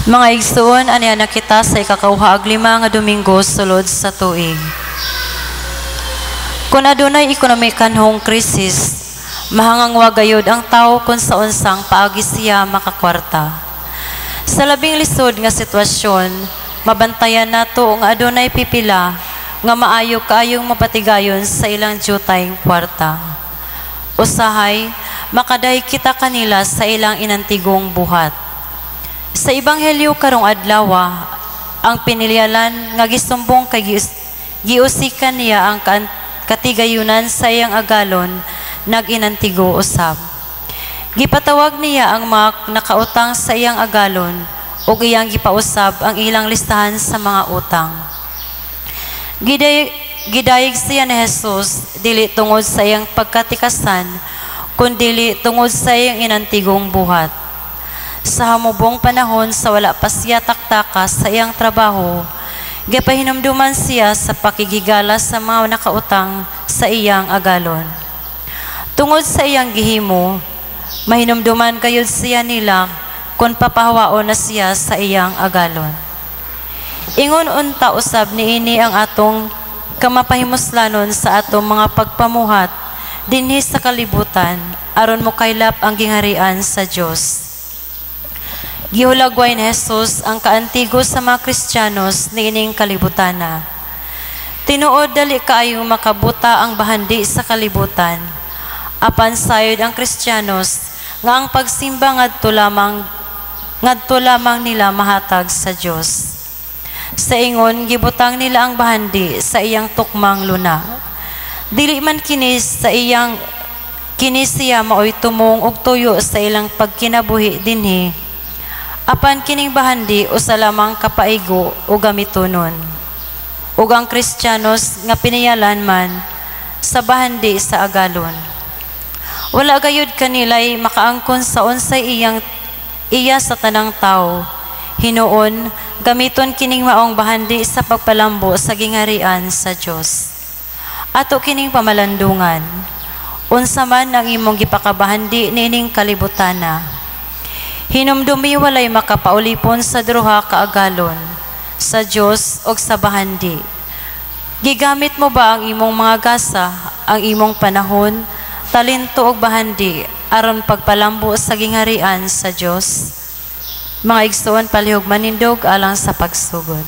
Mga igsoon, aniya na kita sa ikakauhaag lima nga Domingo sulod sa tuig. Kung adunay ekonomikanhong krisis, mahangangwa gayud ang tao kung sa unsang paagi siya makakwarta. Sa labing lisod nga sitwasyon, mabantayan nato nga adunay pipila nga maayo kaayong mapatigayon sa ilang jutayng kwarta. Usahay, makadahi kita kanila sa ilang inantigong buhat. Sa Ebanghelyo karong adlaw, ang pinilyalan nga gisumbong kay giusikan niya ang katigayunan sa iyang agalon nag-inantigo usab. Gipatawag niya ang mga nakautang sa iyang agalon ug iyang gipausab ang ilang listahan sa mga utang. Gidayeg siya ni Jesus dili tungod sa iyang pagkatikasan kundi tungod sa iyang inantigong buhat. Sa hamubong panahon sa wala pa siya taktaka sa iyang trabaho, gipahinumduman siya sa pakigigala sa mga nakautang sa iyang agalon. Tungod sa iyang gihimo, mahinumduman kayod siya nila kung papahawaon na siya sa iyang agalon. Ingon unta usab niini ang atong kamapahimuslanon sa atong mga pagpamuhat dinhi sa kalibutan aron mokaylap ang gingharian sa Dios. Gihulagway ni Jesus ang kaantigo sa mga Kristiyanos niining kalibutana. Tinuod dali kaayong makabuta ang bahandi sa kalibutan. Apan sayod ang Kristiyanos nga ang pagsimba ngadto lamang nila mahatag sa Dios. Sa ingon gibutang nila ang bahandi sa iyang tukmang luna. Dili man kini siya maoy tumong og tuyo sa ilang pagkinabuhi dinhi. Apan kining bahandi usa lamang kapaigo o gamitonon. Ug ang Kristiyanos nga piniyalan man sa bahandi sa agalon. Wala gayud kanilay makaangkon sa unsay iya sa tanang tao. Hinuon gamiton kining maong bahandi sa pagpalambo sa gingharian sa Dios. Ato kining pamalandungan. Unsa man ang imong gipakabahandi niining kalibutana. Hinumdumi walay makapaulipon sa duha ka agalon, sa Dios o sa bahandi. Gigamit mo ba ang imong mga gasa, ang imong panahon, talento o bahandi aron pagpalambo sa gingharian sa Dios? Mga igsoon, palihog manindog alang sa pagsugod.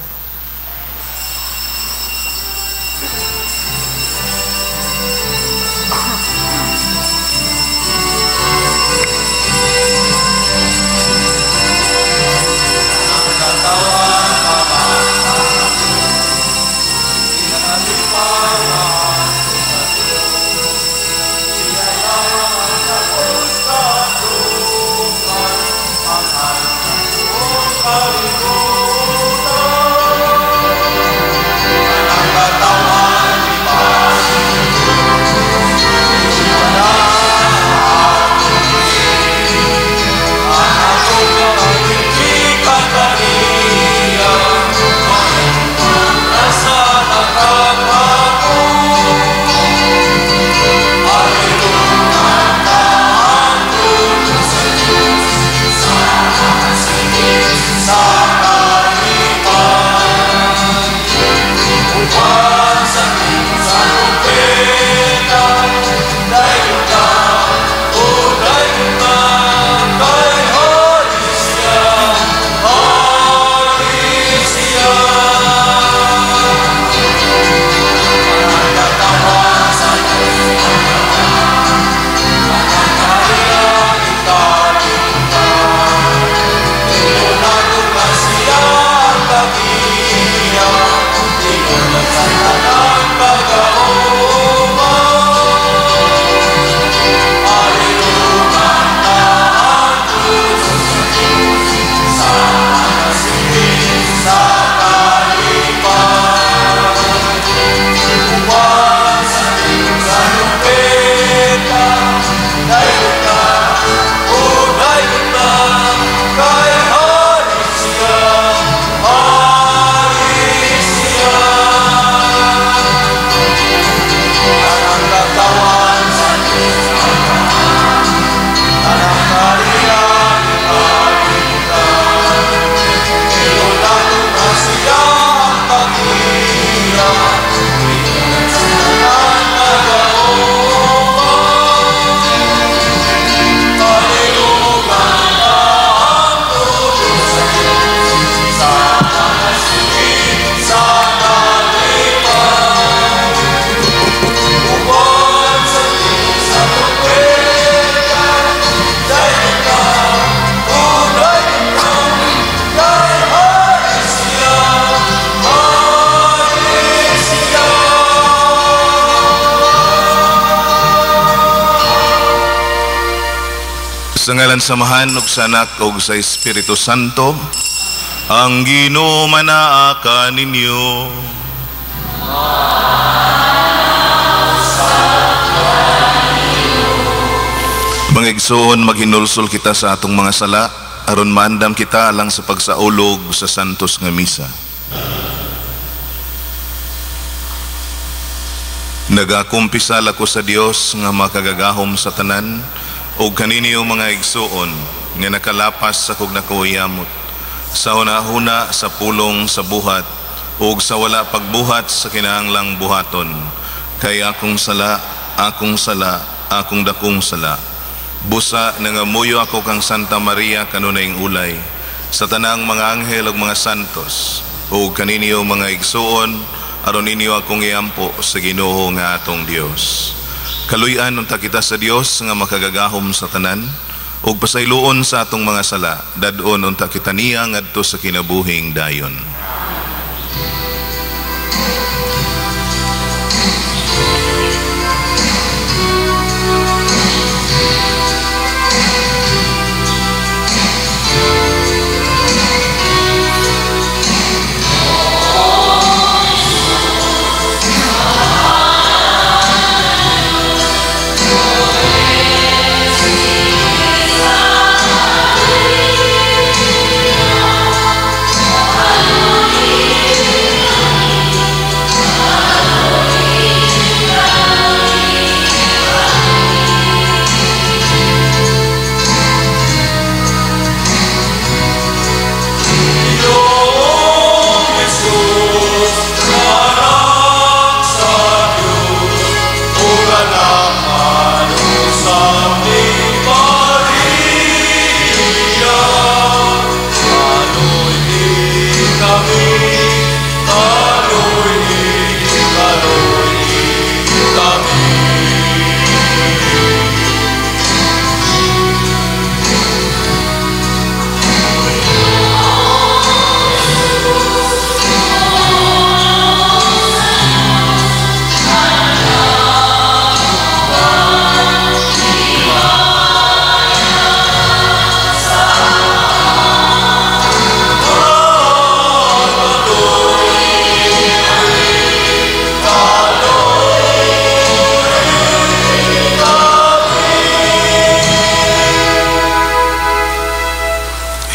Kasi Sa ngalan samahan ug sa Anak ug sa Espiritu Santo, ang Ginoo manaaka ninyo. Mga igsoon, maghinulsol kita sa atong mga sala aron maandam kita alang sa pagsaulog sa santos nga misa. Nagakumpisal ako sa Dios nga makagagahom sa tanan o kaniniyo mga igsoon nga nakalapas sa kog nakuyamot sa hunahuna sa pulong sa buhat o sa wala pagbuhat sa kinahanglang buhaton kay akong sala, akong dakong sala. Busa nangamuyo ako kang Santa Maria kanunayng ulay sa tanang mga anghel ug mga santos o kaniniyo mga igsoon aron ninyo akong iampo sa Ginoo nga atong Dios. Kaluy-an unta kita sa Dios nga makagagahom sa tanan ug pasayloon sa atong mga sala dadon unta kita niya ngadto sa kinabuhing dayon.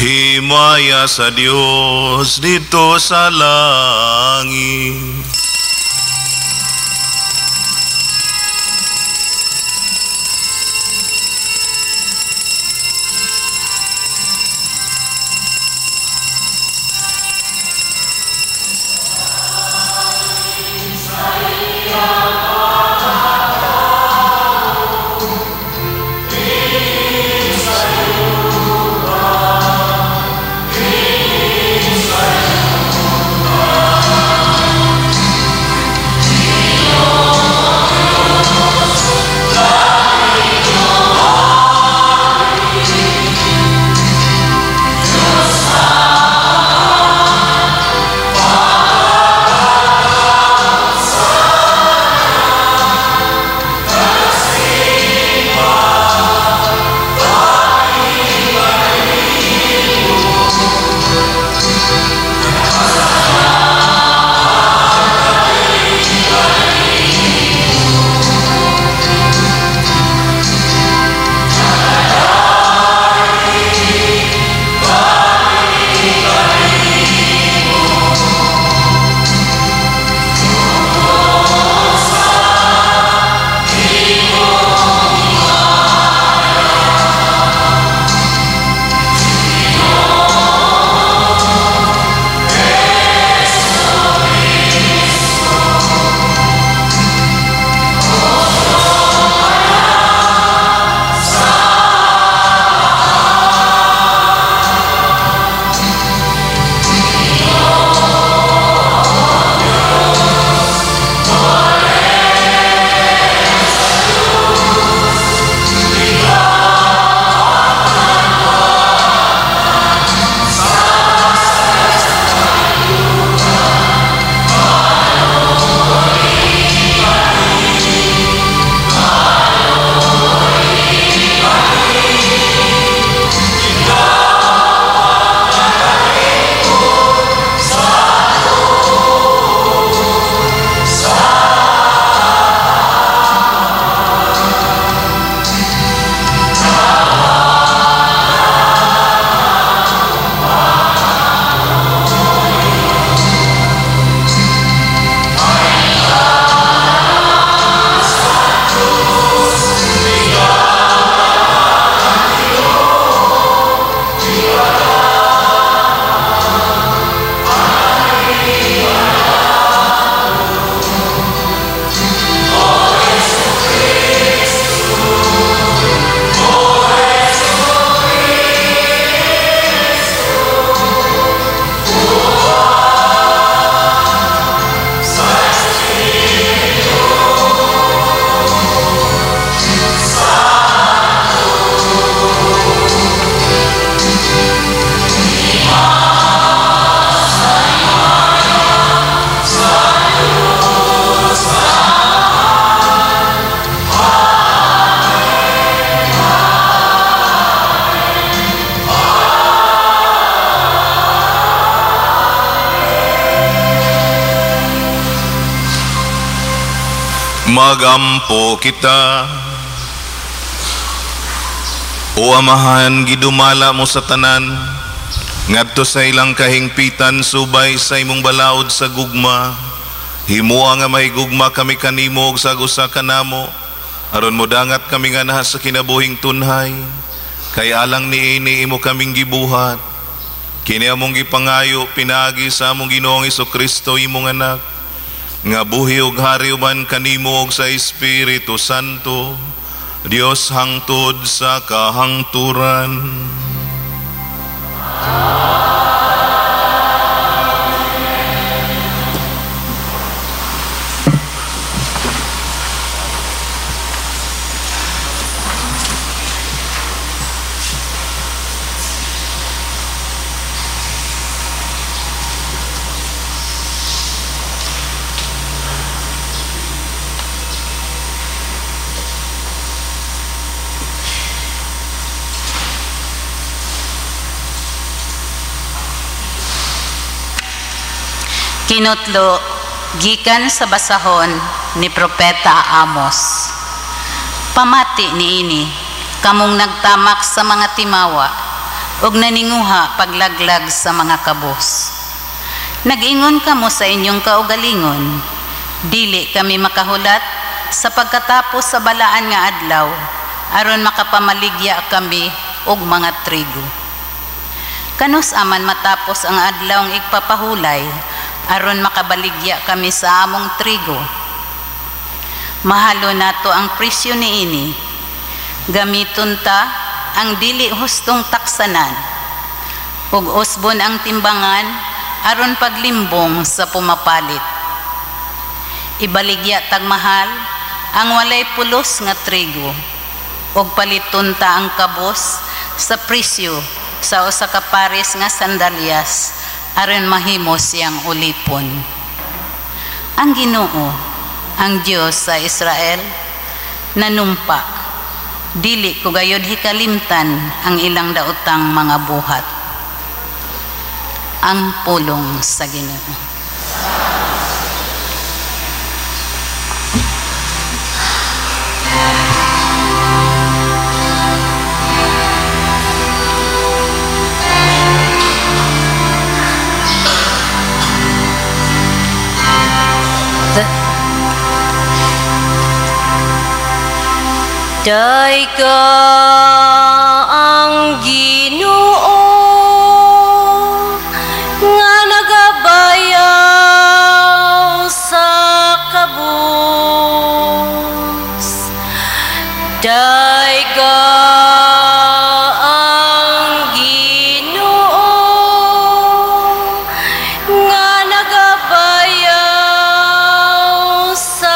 Himaya sa Dios dito sa langit. Magampo kita. O Amahan, gidumala mo sa tanan, ngadto sa ilang kahingpitan subay sa imong balaod sa gugma. Himuha nga may gugma kami kanimo og sagusa kanamo, aron modangat kami nga naha sa kinabuhing tunhay. Kay alang niini imo kaming gibuhat. Kini among gipangayo pinaagi sa among Ginoong Hesukristo imong anak, nga buhi ug hari uban kanimo og sa Espiritu Santo, Dios hangtod sa kahangturan. Kinutlo, gikan sa basahon ni Propeta Amos. Pamati niini, kamong nagtamak sa mga timawa, ug naninguha paglaglag sa mga kabos. Nag-ingon kamo sa inyong kaugalingon, dili kami makahulat sa pagkatapos sa balaan nga adlaw, aron makapamaligya kami og mga trigo. Kanus aman matapos ang adlaw ng igpapahulay, aron makabaligya kami sa among trigo. Mahalo nato ang presyo niini, gamiton ta ang dili hustong taksanan, ug usbon ang timbangan aron paglimbong sa pumapalit. Ibaligya tagmahal ang walay pulos nga trigo, ug paliton ta ang kabos sa presyo sa usa ka pares nga sandalyas, aron mahimo siyang ulipon. Ang Ginoo, ang Dios sa Israel, nanumpa, dili ko gayod hikalimtan ang ilang daotang mga buhat. Ang pulong sa Ginoo. Dayka ang Ginoo nga nagabayaw sa kabus. Dayka ang Ginoo nga nagabayaw sa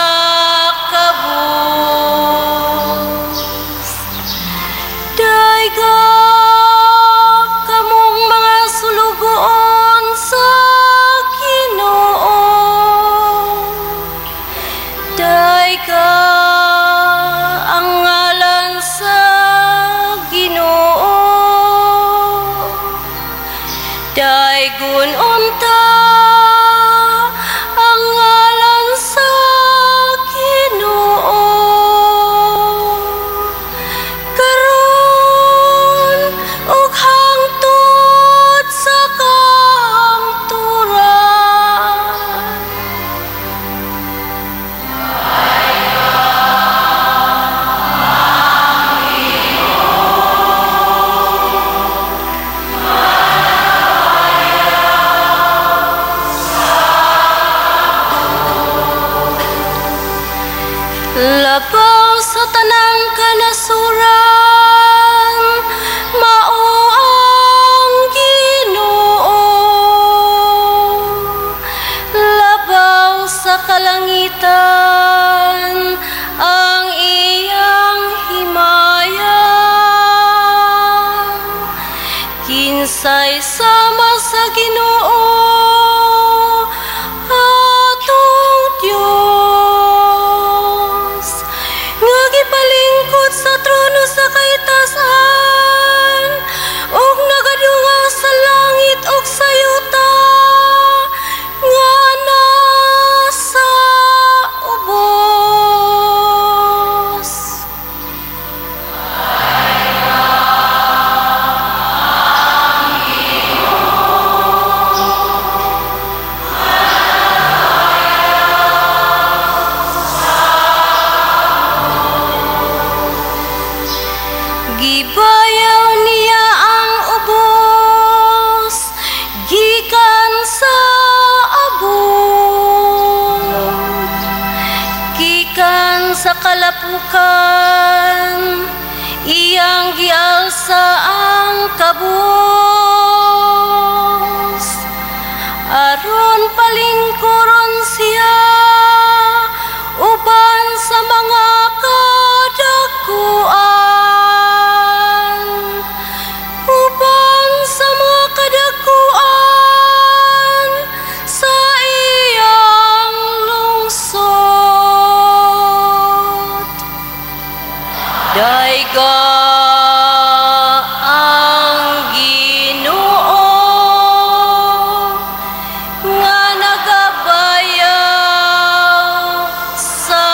kamong mga sulugoon sa Ginoo. Dayka ang ngalan sa Ginoo. Daygon unta ang ngalan sa Ginoo. Labaw sa tanang kanasuran, mao ang Ginoo. Labaw sa kalangitan, ang iyang himaya. Kinsay sama sa Ginoo, atong Diyos, nga gipalingkod sa trono sa kaitasan, ug nagadunga sa langit ug sa yuta, nga nasa ubos. kalapukan, iyang gialsa ang kabus, aron palingkuron siya uban sa mga kadakuan, uban sa mga kadakuan sa iyang lungsod. Daiga ang Ginoo nga nagabayaw sa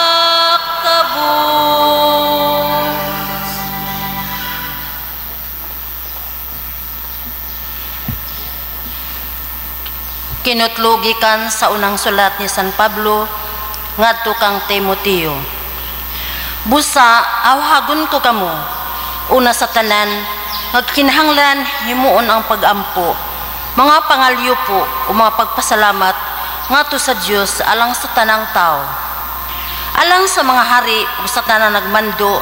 kabus. Kinutlugi kan sa unang sulat ni San Pablo ngadto kang Timoteo. Busa awhagon ko kamo una sa tanan nagkinahanglan himuon ang pag-ampo, mga pangalyo po o mga pagpasalamat ngadto sa Dios alang sa tanang tao, alang sa mga hari o sa tanang nagmando,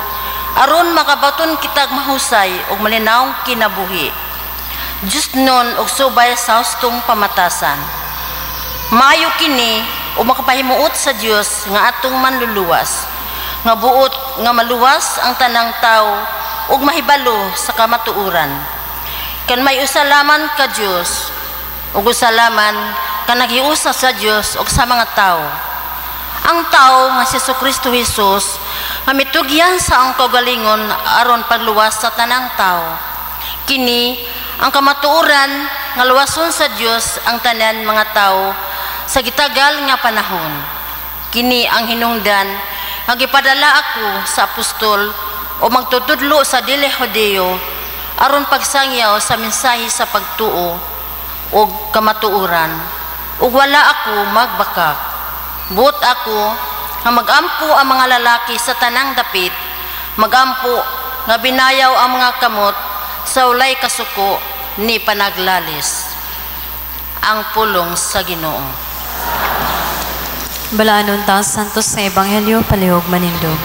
aron makabaton kitag mahusay o malinawong kinabuhi. Diyos nun og subay sa hustong pamatasan. Maayo kini o makapahimuot sa Dios nga atong manluluwas, nga buot nga maluwas ang tanang tao ug mahibalo sa kamatuoran. Kan may usalaman ka Dios ug usalaman kan naghiusa sa Dios ug sa mga tao. Ang tao nga si Jesucristo Jesus nga mitugyan sa ang kagalingon aron pagluwas sa tanang tao. Kini ang kamatuoran nga luwason sa Dios ang tanan mga tao sa gitagal nga panahon. Kini ang hinungdan nga gipadala ako sa apostol o magtutudlo sa dili Judeo aron pagsangyaw sa mensahe sa pagtuo o kamatuoran. Ug wala ako magbakak. Buot ako nga magampo ang mga lalaki sa tanang dapit, magampo nga binayaw ang mga kamot sa ulay kasuko ni panaglalis. Ang pulong sa Ginoo. Balaanon ta santos sa Ebanghelyo palihog manindog.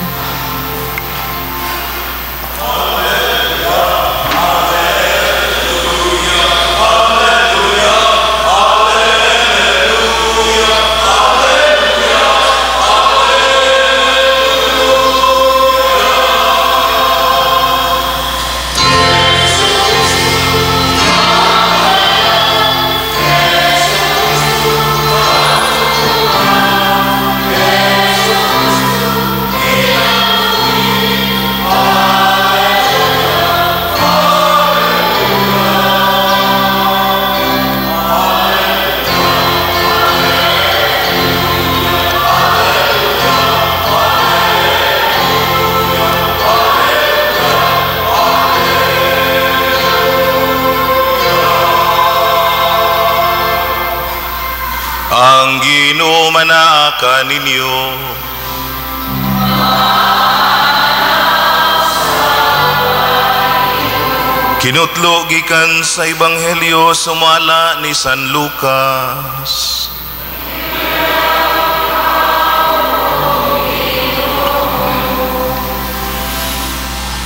Ang Ginoo manaa ninyo. Kinutlo gikan sa Ebanghelyo sumala ni San Lucas.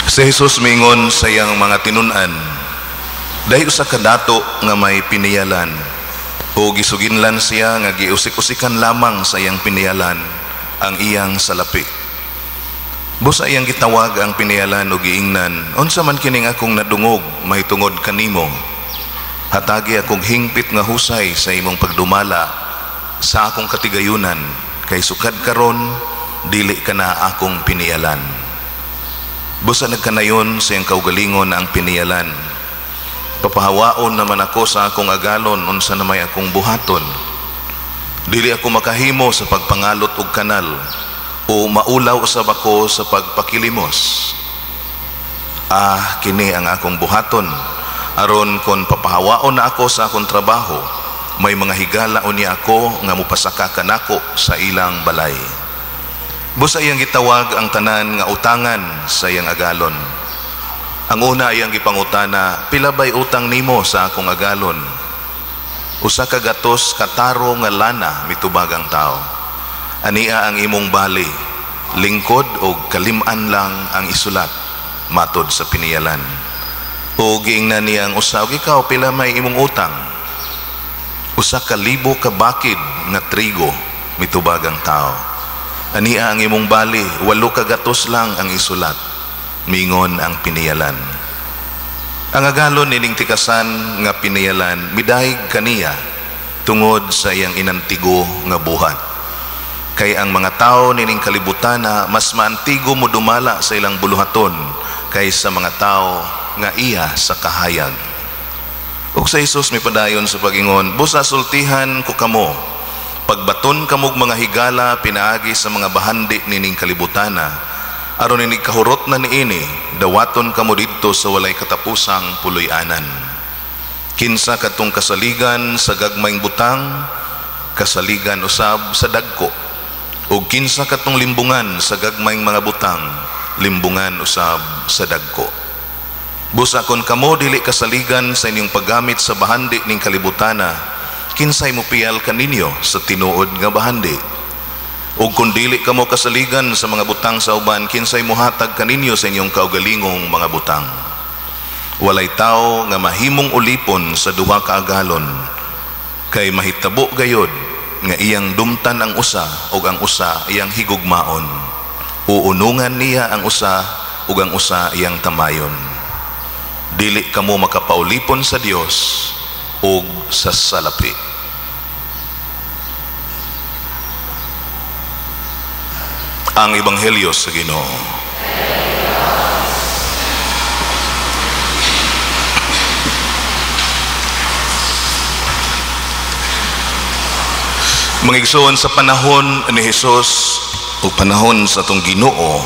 Si Jesus mingon sa iyang mga tinun-an, dahil sa kadato nga may piniyalan, o gisuginlan siya nga giusik-usikan lamang sa iyang piniyalan ang iyang salapi. Busa iyang gitawag ang piniyalan o giingnan, unsa man kining akong nadungog mahitungod kanimo, hatagi akong hingpit nga husay sa imong pagdumala sa akong katigayunan, kay sukad karon dili ka na akong piniyalan. Busa nagkanayon sa iyang kaugalingon ang piniyalan, papahawaon naman ako sa akong agalon unsa na may akong buhaton. Dili ako makahimo sa pagpangalot og kanal o maulaw usab ako sa pagpakilimos. Kini ang akong buhaton aron kon papahawaon na ako sa akong trabaho, may mga higala unya ako nga mupasaka kanako sa ilang balay. Busa iyang gitawag ang tanan nga utangan sa iyang agalon. Ang una iyang gipangutana, pila bay utang nimo sa akong agalon? Usa ka gatos kataro nga lana mitubag ang tao. Ania ang imong bali, lingkod o kalim-an lang ang isulat matod sa piniyalan. O giingnan niya ang usa, og ikaw pila may imong utang? 1,000 ka bakid nga trigo mitubag ang tao. Ania ang imong bali, 8 ka gatos lang ang isulat, mingon ang piniyalan. Ang agalon nining tikasan nga piniyalan midayeg kaniya tungod sa iyang inantigo nga buhat. Kay ang mga tao nining kalibutan na mas maantigo mo dumala sa ilang buluhaton kaysa mga tao nga iya sa kahayag. Ug sa Hesus may padayon sa pagingon, busa sultihan ko kamo, pagbaton kamog mga higala pinaagi sa mga bahandi nining kalibutana, aron nining kahurot na niini, dawaton kamo didto sa walay katapusang puloy-anan. Kinsa katong kasaligan sa gagmayng butang, kasaligan usab sa dagko. Ug kinsa katong limbungan sa gagmayng mga butang, limbungan usab sa dagko. Busa kon kamo dili kasaligan sa inyong paggamit sa bahandi ning kalibutana, kinsay mo piyal kaninyo sa tinuod nga bahandi? Ug kung dili kamo kasaligan sa mga butang sa uban, kinsay mo hatag kaninyo sa inyong kaugalingong mga butang? Walay tao nga mahimong ulipon sa duha ka agalon, kay mahitabo gayod nga iyang dumtan ang usa ug ang usa iyang higugmaon. Uunungan niya ang usa ug ang usa iyang tamayon. Dili kamo makapaulipon sa Dios ug sa salapi. Ang Ebanghelyo sa Ginoo. Mga igsoon, sa panahon ni Hesus o panahon sa atong Ginoo,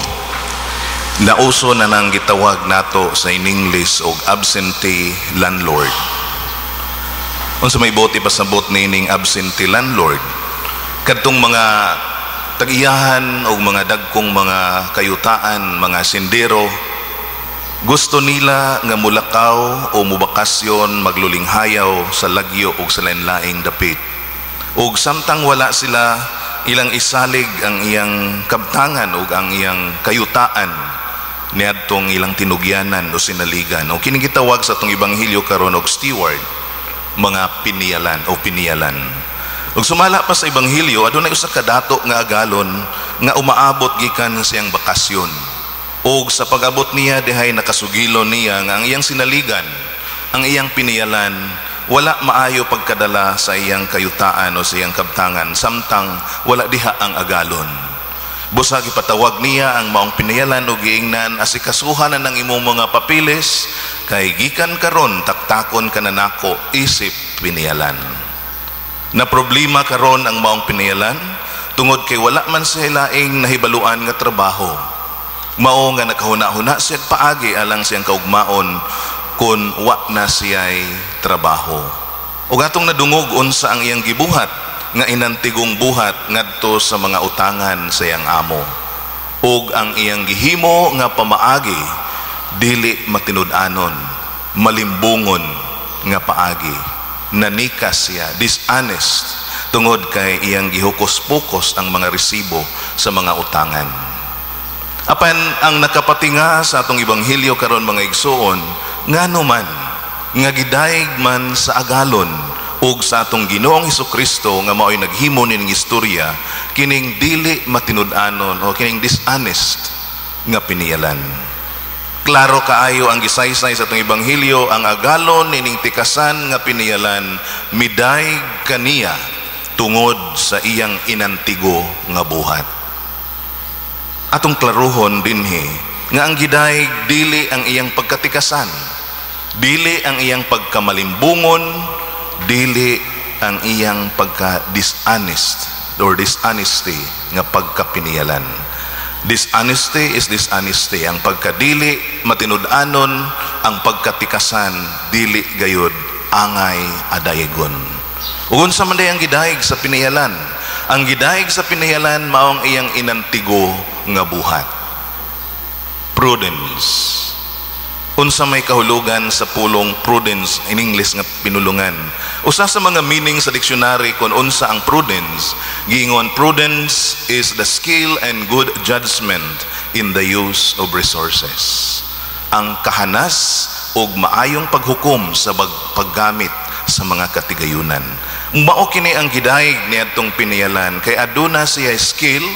nauso na nang gitawag nato sa in English og absentee landlord. Unsa may boti pasabot nining absentee landlord? Kadtong mga tag-iyahan o mga dagkong mga kayutaan, mga sindero, gusto nila nga mulakaw o mubakasyon, maglulinghayaw sa lagyo o sa lain-laing dapit. Ug samtang wala sila, ilang isalig ang iyang kabtangan o ang iyang kayutaan niadtong ilang tinugyanan o sinaligan. O kining gitawag sa atong Ebanghelyo karon og steward, mga piniyalan o piniyalan. Ug sumala pa sa Ebanghelyo, adunay usa ka dato nga agalon nga umaabot gikan sa iyang bakasyon. Ug sa pag-abot niya dihay nakasugilon niya nga ang iyang sinaligan, ang iyang piniyalan, wala maayo pagkadala sa iyang kayutaan o sa iyang kabtangan, samtang wala diha ang agalon. Busa gipatawag niya ang maong piniyalan o giingnan, asikasuhan na ng imong mga papilis, kay gikan karon taktakon ka na nako isip piniyalan. Na problema karon ang maong piniyalan, tungod kay wala man siya laing nahibaluan nga trabaho. Mao nga nakahuna-huna siya paagi alang siyang kaugmaon kung wa na siya'y trabaho. O gatong nadungog unsa ang iyang gibuhat, nga inantigong buhat ngadto sa mga utangan sa iyang amo. Ug ang iyang gihimo nga pamaagi, dili matinud-anon, malimbungon nga paagi. Nanikas siya, dishonest, tungod kay iyang gihukos-pukos ang mga resibo sa mga utangan. Apan ang nakapatinga sa atong Ebanghelyo karon mga igsoon, ngano man nga gidayeg man sa agalon ug sa atong Ginoong Hesukristo nga mao'y naghimo ning istorya, kining dili matinud-anon o kining dishonest nga piniyalan. Klaro kaayo ang gisaysay sa atong Ebanghelyo, ang agalon nining tikasan nga piniyalan midayeg kaniya tungod sa iyang inantigo nga buhat. Atong klaruhon dinhi nga ang gidayeg dili ang iyang pagkatikasan, dili ang iyang pagkamalimbungon, dili ang iyang pagka-dishonest or dishonesty nga pagkapiniyalan. Dishonesty is dishonesty. Ang pagkadili matinud-anon, ang pagkatikasan dili gayud angay adayegon. Ug unsa man day ang gidayeg sa piniyalan? Ang gidayeg sa piniyalan maong iyang inantigo nga buhat. Prudence. Unsa may kahulugan sa pulong prudence in English nga pinulungan. Usa sa mga meaning sa dictionary kung unsa ang prudence, giingon prudence is the skill and good judgment in the use of resources. Ang kahanas ug maayong paghukom sa paggamit sa mga katigayunan. Mao kini ang gidayeg niadtong piniyalan kay aduna siya skill,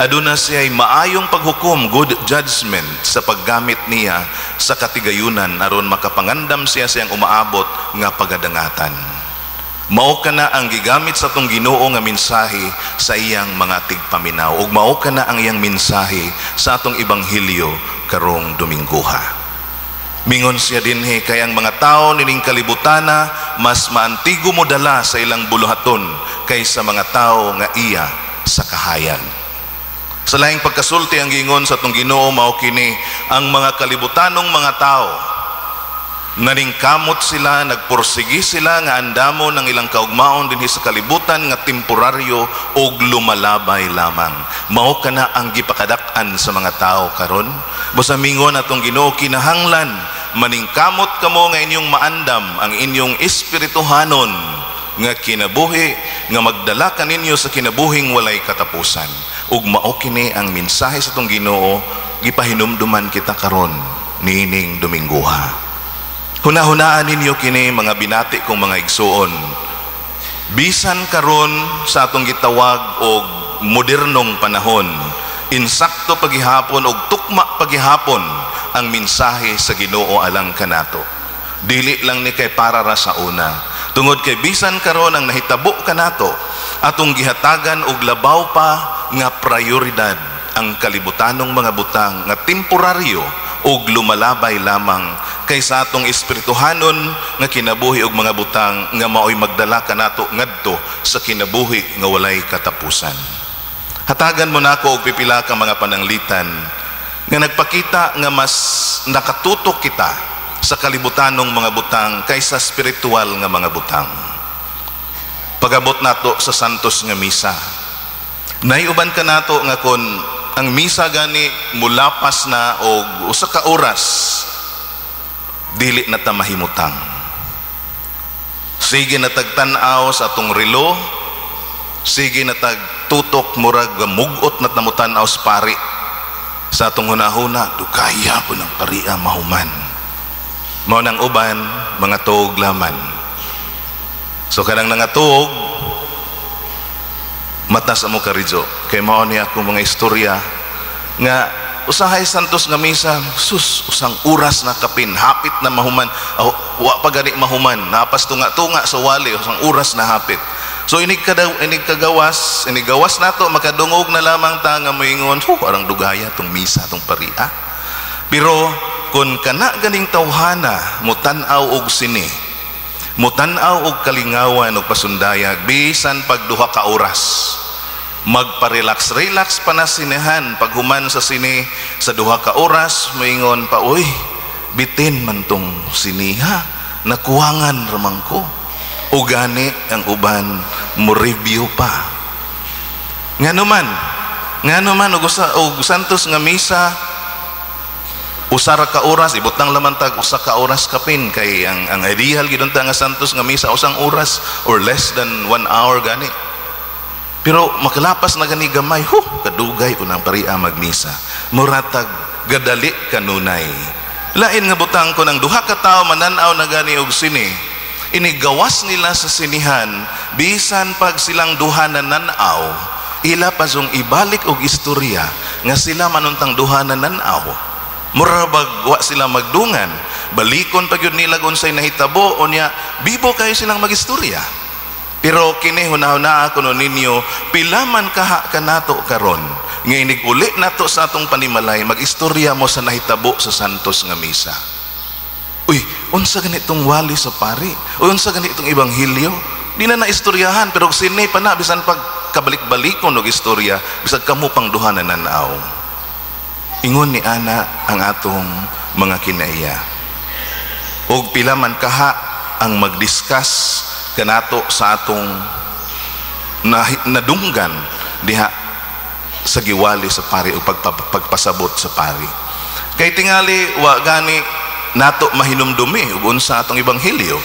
aduna siya maayong paghukom, good judgment sa paggamit niya sa katigayunan aron makapangandam siya siyang umaabot nga pagadangatan. Mao kana ang gigamit sa tong Ginoo nga mensahe sa iyang mga tigpaminaw ug mao kana ang iyang mensahe sa atong ebanghelyo karong Dominggoha. Mingon siya dinhi kay ang mga tao nining kalibutana mas maantigo mo dala sa ilang buluhaton kaysa mga tao nga iya sa kahayan. Sa laing pagkasulti ang giingon sa tong Ginoo mao kini ang mga kalibutanong mga tao naningkamot sila, nagpursigi sila nga andamo ng ilang kaugmaon dinhi sa kalibutan nga temporaryo og lumalabay lamang. Mao kana ang gipakadak-an sa mga tao karon. Busa mingon atong Ginoo kinahanglan maningkamot kamo nga inyong maandam ang inyong espirituhanon nga kinabuhi nga magdala kaninyo sa kinabuhing walay katapusan. Ug mao kini ang mensahe sa tong Ginoo gipahinumduman kita karon nining Dominggoha. Hunahunaan ninyo kini mga binati kong mga igsuon. Bisan karon sa atong gitawag og modernong panahon, insakto paghihapon og tukma paghihapon ang mensahe sa Ginoo alang kanato. Dili lang ni kay para ra sa una. Tungod kay bisan karon ang nahitabo kanato, atong gihatagan og labaw pa nga prioridad ang kalibutanong mga butang nga temporaryo og lumalabay lamang kaysa atong espirituhanon nga kinabuhi og mga butang nga maoy magdala kanato ngadto sa kinabuhi nga walay katapusan. Hatagan mo nako og pipila ka mga pananglitan nga nagpakita nga mas nakatutok kita sa kalibutanong mga butang kaysa spiritual nga mga butang. Pagabot nato sa santos nga misa, naiuban ka nato nga kon ang misa gani mulapas na og usa ka oras dili na ta mahimutang. Sige na tagtan-aw sa atong relo, sige na tagtutok murag mugot na tamutan-aw sa pari. Sa atong hunahuna, dugaya po ng paria mahuman. Mao nang uban, mga tuog laman. So kanang nangatuog, matas amo karidyo. Kay mao ni ako mga istorya nga usahay santos nga misa, sus, usang oras na kapin, hapit na mahuman. Wa pa gani mahuman, napas tunga-tunga sa wali, usang oras na hapit. So gawas nato makadungog na lamang ta nga moingon, arang dugaya tong misa tong paria. Pero kun kana ganing tawhana mutan-aw og sini, mutan-aw og kalingawan og pasundayag bisan pagduha ka oras. Magpa-relax pa na sinehan paghuman sa sini sa duha ka oras moingon pa, uy, bitin man tong siniha, nakuwangan ramang ko. O gani ang uban mo review pa. Nga naman og santos nga misa usara ka oras, ibutang laman tag usa ka oras kapin kay ang ideal gidunta nga santos nga misa usang oras or less than 1 hour gani. Pero makalapas na gani gamay, kadugay unang paria magmisa. Muratag gadali kanunay. Lain nga butang ko ng duha ka tawo mananaw na gani og sini. Inigawas nila sa sinihan bisan pag silang duha na nanaw, ila pa zong ibalik og istorya nga sila manuntang duha na nanaw. Murabag wa sila magdungan, balikon pag yun nila unsay nahitabo o niya bibo kayo silang magistorya. Pero kini hunahuna ako ninyo, pilaman kaha kanato karon nga inig-uli nato sa atong panimalay, magistorya mo sa nahitabo sa santos nga misa. Uy, unsa ganitong wali sa pari? Uy, unsa ganitong ebanghelyo? Di na naistoryahan, pero sini pa na, bisan pag kabalik-balikon og istorya, bisan kamo pang duha na nanaw. Ingon ni ana ang atong mga kinaiya. Og pila man kaha ang magdiscuss kanato sa atong nadunggan diha sa giwali sa pari o pagpasabot sa pari. Kay tingali wa gani nato mahinumdumi ug unsa atong ebanghelyo.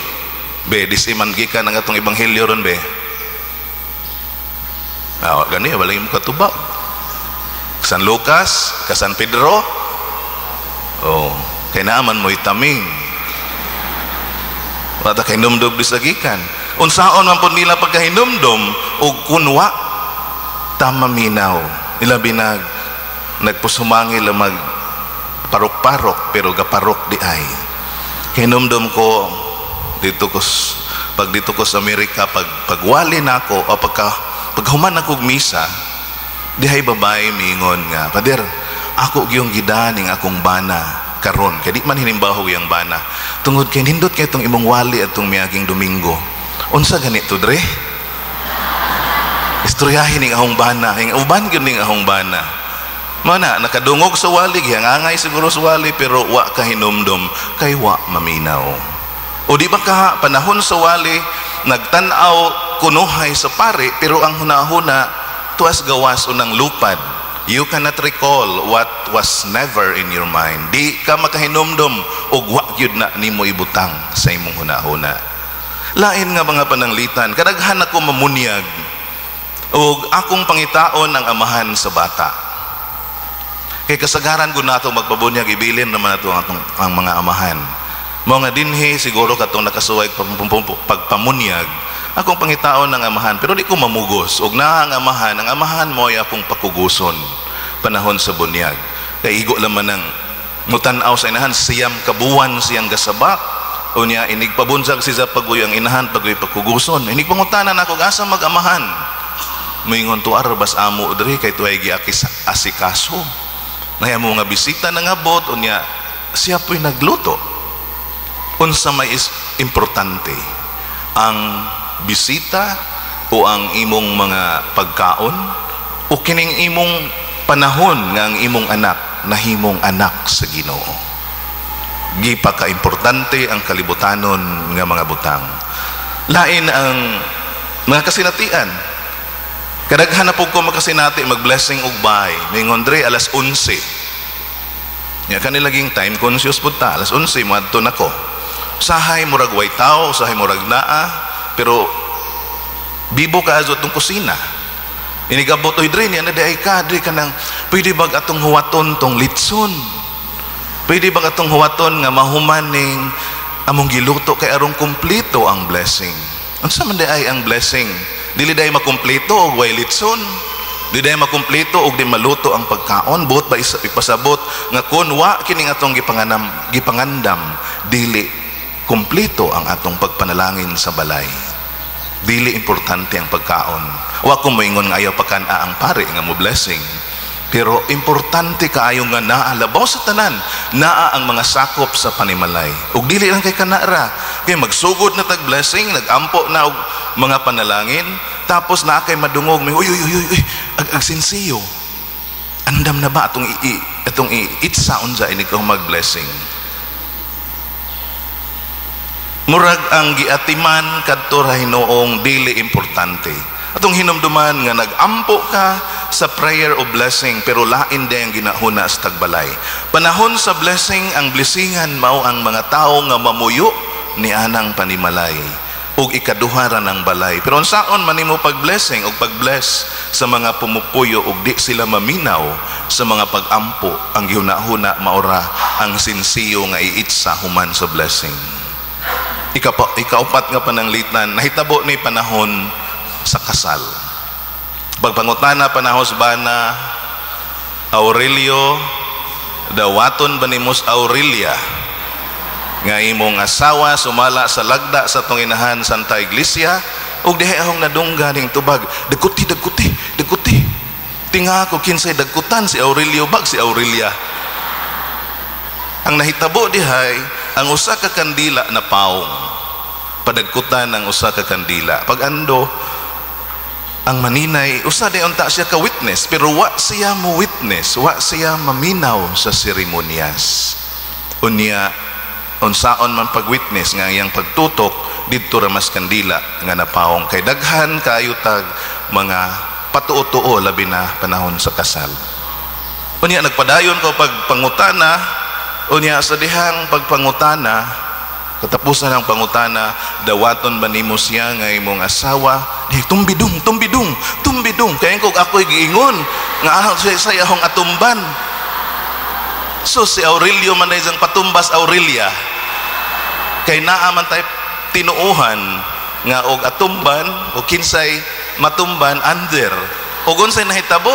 Be, disiman gikan ang atong ebanghelyo ron be. Gani wala mo katubag. San Lucas, ka San Pedro. Oh, kay naaman mo itaming. Wala kay numdum disagikan. Unsaon man pud nila pagkahinumdum ug kunwa tama minaw. Ilabi nagpusumangil mag parok-parok pero gaparok di ay. Hinumdum ko dito ko sa Amerika pagwali nako o paghuman ako og misa dihay babae miingon nga, "Pader, ako gyung gidaning akong bana karon kay di man hinimbaho yang bana tungod kay nindot kay itong imong wali atong miaging Domingo." Unsa ganito dre? Istoryahin ning ahong bana, hing uban gyud ning ahong bana. Mana nakadungog sa wali, hangangay siguro sa wali pero wa ka hinumdum kay wa maminaw. O di ba ka panahon sa wali nagtan-aw kunuhay sa pare pero ang hunahuna tuwas gawas unang lupad. You cannot recall what was never in your mind. Di ka makahinumdum og wa gyud na nimo ibutang sa imong hunahuna. Lain nga mga pananglitan, kadaghan ako mamunyag og akong pangitaon ang amahan sa bata. Kay kasagaran ko nato magpabunyag ibilin naman nato ang mga amahan. Mao nga dinhi siguro katong nakasuway pagpamunyag akong pangitaon ng amahan pero di ko mamugos og ang amahan mo ay akong pakuguson panahon sa bunyag. Kay igo laman ng mutan-aw sa inahan siyam kabuwan siyang gasabak unya inig pabunsag siya paguy ang inahan paguy pakuguson. Inig pangutanan ako asa mag-amahan. Moingon to arbas amo diri kay tuay asikaso. Naya mo nga bisita na nga bot unya siya po'y nagluto. Unsa may importante ang bisita o ang imong mga pagkaon o kining imong panahon nga ang imong anak nahimong anak sa Ginoo. Gipaka-importante ang kalibutanon nga mga butang. Lain ang mga kasinatian. Kadaghan na po ko makasinati mag-blessing og bahay. Mingon dre alas 11. Ya kanilaging time conscious pud ta. Alas 11 moadto nako. Usahay murag way tao, usahay murag naa, pero bibo ka azo tong kusina. Inigabot oy dre ni ana day ka dre kanang pwede bag atong huwaton tong litson. Pwede bag atong huwaton nga mahuman ning among giluto kay arong kumpleto ang blessing. Unsa man day ang blessing? Dili day makumpleto og way litson. Dili day makumpleto og di maluto ang pagkaon. Buot ba ipasabot nga kun wa kining atong gipangandam dili kumpleto ang atong pagpanalangin sa balay. Dili importante ang pagkaon. Wa ko moingon nga ayaw pakana ang pare nga mo blessing. Pero importante kaayo nga naa labaw sa tanan, naa ang mga sakop sa panimalay. Ug dili lang kay kanara, kay magsugod na tag blessing, nagampo na og mga panalangin, tapos na kay madungog, may uy agsinsiyo. Andam na ba atong itsa unsa ini ko mag-blessing? Murag ang giatiman kadto ra Hinoong dili importante. Atong hinumduman nga nagampo ka sa prayer o blessing pero lain day ang ginahuna sa tagbalay. Panahon sa blessing, ang blessingan mao ang mga tao nga mamuyo ni anang panimalay ug ikaduhara ng balay. Pero unsaon man nimo pag-blessing o pag-bless sa mga pumupuyo ug di sila maminaw sa mga pag-ampo, ang gihuna-huna maura ang sinsiyo nga iitsa human sa blessing. Ikaupat nga pananglitan, nahitabo ni panahon sa kasal. Pagpangutana panahos bana Aurelio dawaton banimos Aurelia nga imong asawa sumala sa lagda sa tunginahan Santa Iglesia ug diha ahong nadunggan ning tubag dagkuti tinga ko kinsay dagkutan si Aurelio bag si Aurelia. Ang nahitabo dihay ang usa ka kandila na paong padagkutan ang usa ka kandila pag ando ang maninay, usa di unta siya ka-witness, pero wa siya mo witness, wa siya maminaw sa seremonyas. Unya, unsaon man pag-witness nga iyang pagtutok, dito ramas kandila nga napaong kay daghan kayo tag mga patuo-tuo labi na panahon sa kasal. Unya, nagpadayon ko pag pangutana, Unya sa dihang pagpangutana, katapusan ng pangutana, dawaton ba nimo siya nga imong asawa? Di tumbidong, tumbidong, tumbidong. Kaya kung ako'y giingon, nga sa akong atumban. So si Aurelio man na isang patumbas Aurelia. Kay naaman tayo tinuuhan nga og atumban o kinsay matumban under. O unsay nahitabo,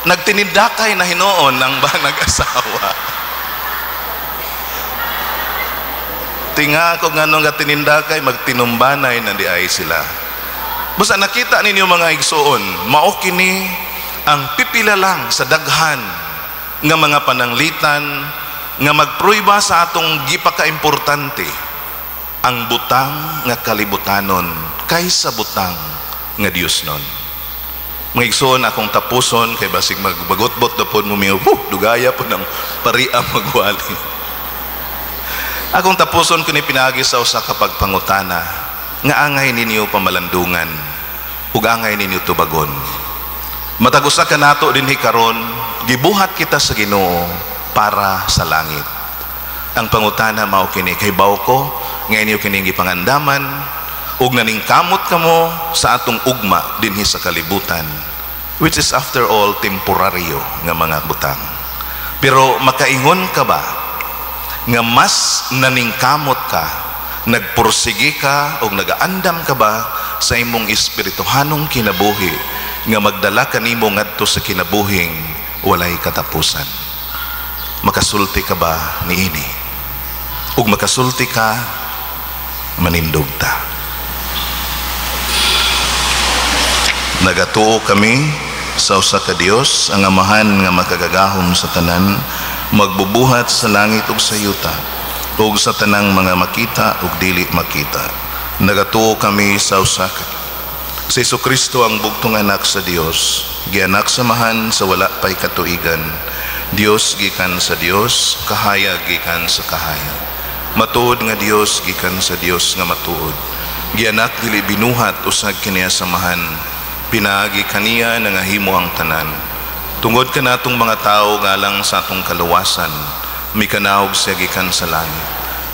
nagtinidakay na hinoon ng ba nag-asawa. Tinga ko nga nung tinindakay, magtinumbanay na di ay sila. Basta nakita ninyo mga igsoon, mao kini ang pipila lang sa daghan nga mga pananglitan nga magpruiba sa atong gipaka-importante ang butang nga kalibutanon kaysa butang nga Dios nun. Mga igsoon, akong tapuson kay basig magbagot-bot na po mo dugaya po ng pariam magwali. Akong tapuson ko ni pinagi sa usa ka pagpangutana nga angay ninyo pamalandungan ug angay ninyo tubagon. Matag usa ka nato dinhi karon, gibuhat kita sa Ginoo para sa langit. Ang pangutana mao kini, kay baw ko nga inyo kining gipangandaman ug naningkamot kamo sa atong ugma dinhi sa kalibutan, which is after all temporaryo nga mga butang. Pero makaingon ka ba nga mas naningkamot ka, nagpursige ka o nagaandam ka ba sa imong espirituhanong kinabuhi nga magdala kanimo ngadto sa kinabuhing walay katapusan? Makasulti ka ba niini? Ug makasulti ka, manindog ta. Nagatuo kami sa usa ka Dios, ang Amahan nga makagagahom sa tanan, magbubuhat sa langit ug sa yuta ug sa tanang mga makita ug dili makita. Nagatuo kami sa usa ka si Jesucristo, ang bugtong anak sa Dios, gianak samahan sa wala pay katuigan, Dios gikan sa Dios, kahayag gikan sa kahayag, matuod nga Dios gikan sa Dios nga matuod, gianak dili binuhat usag kaniya samahan, pinaagi kaniya nangahimo ang tanan. Tungod ka natong mga tao galang sa atong kaluwasan, mikanahog siya gikan sa langit.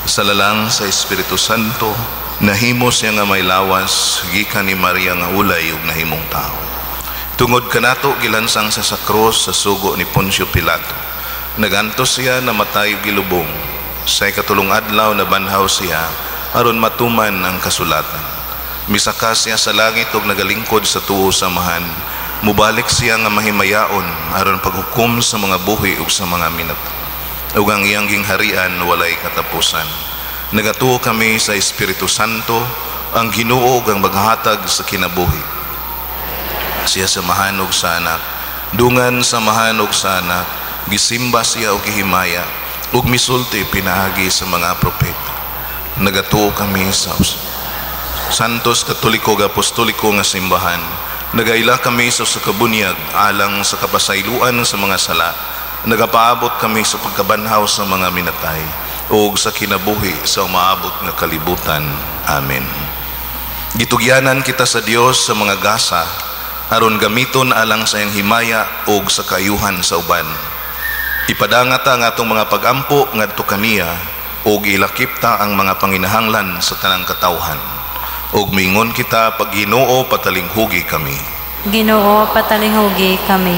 Sa lalang sa Espiritu Santo, nahimo siya nga may lawas, gikan ni Maria nga ulay ug nahimong tao. Tungod ka nato gilansang sa krus sa sugo ni Poncio Pilato. Nagantos siya na matay gilubong. Sa ikatulong adlaw na banhaw siya, aron matuman ang kasulatan. Misaka siya sa langit ug nagalingkod sa tuo samahan. Mubalik siya nga mahimayaon aron paghukom sa mga buhi ug sa mga minat. Ug ang iyang gingharian walay katapusan. Nagatuo kami sa Espiritu Santo, ang Ginoo ug ang maghatag sa kinabuhi. Siya samahan og sa anak, dungan samahan og sa anak, gisimba siya og gihimaya, ug misulti pinahagi sa mga propeta. Nagatuo kami sa Santos Katoliko ug Apostoliko nga simbahan. Nagaila kami sa kabunyag alang sa kapasayloan sa mga sala. Nagapaabot kami sa pagkabanhaw sa mga minatay ug sa kinabuhi sa umaabot nga kalibutan. Amen. Gitugyanan kita sa Dios sa mga gasa aron gamiton alang sa iyang himaya ug sa kayuhan sa uban. Ipadangata nga atong mga pagampo ngadto kaniya ug ilakip ta ang mga panginahanglan sa tanang katawhan. Ug mingon kita, pag Ginoo patalinghugi kami. Ginoo patalinghugi kami.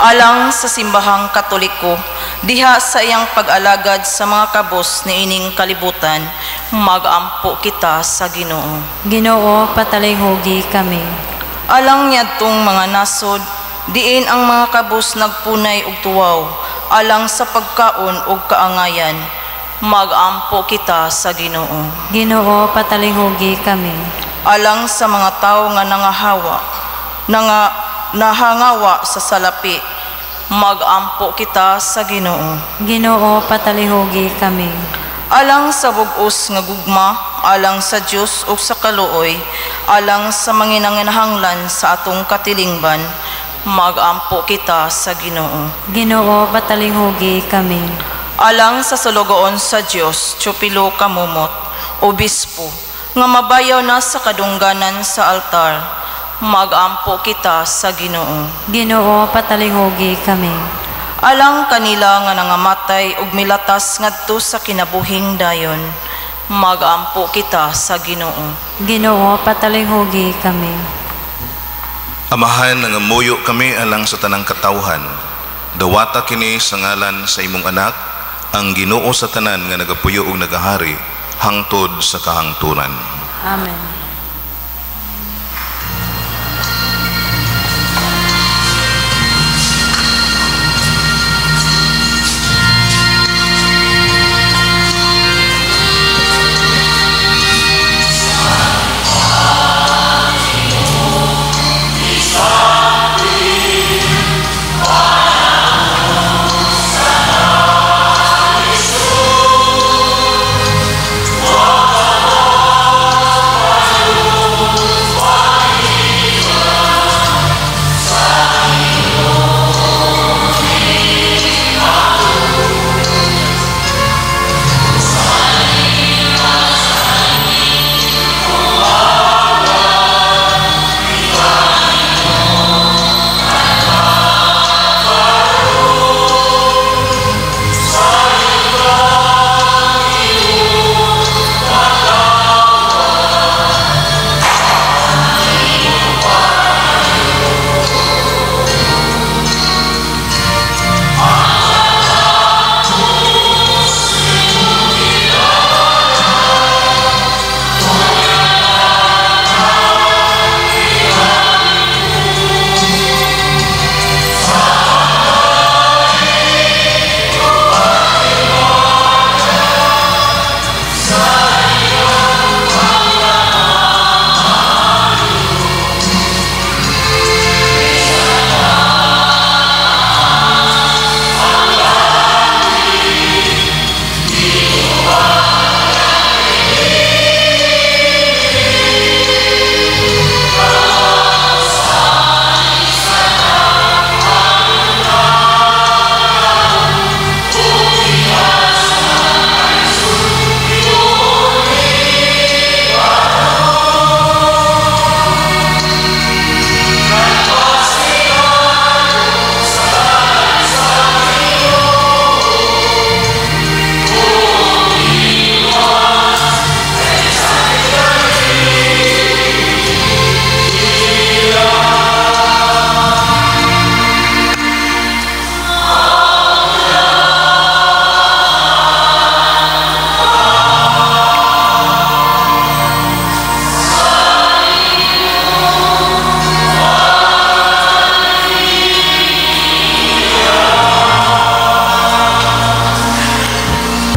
Alang sa simbahang Katoliko, diha sa iyang pag-alagad sa mga kabos ni ining kalibutan, magampo kita sa Ginoo. Ginoo patalinghugi kami. Alang nyadtong mga nasod, diin ang mga kabos nagpunay og tuwaw, alang sa pagkaon ug kaangayan, magampo kita sa Ginoo. Ginoo patalinghugi kami. Alang sa mga tao nga nahangawa sa salapi, magampo kita sa Ginoo. Ginoo patalinghugi kami. Alang sa bug-os nga gugma, alang sa Dios ug sa kaluoy, alang sa manginanginahanglan sa atong katilingban, magampo kita sa Ginoo. Ginoo patalinghugi kami. Alang sa sulugoon sa Dios, Tiyopilo Kamumot, obispo, nga mabayaw na sa kadungganan sa altar, magampo kita sa Ginoo. Ginoo patalinghugi kami. alang kanila nga nangamatay ug milatas ngadto sa kinabuhing dayon. Magampo kita sa Ginoo. Ginoo, patalinghugi kami. Amahan, nangamuyo kami alang sa tanang katawhan. Dawata kini sa ngalan sa imong anak, ang Ginoo sa tanan nga nagapuyo ug nagahari, hangtod sa kahangturan. Amen.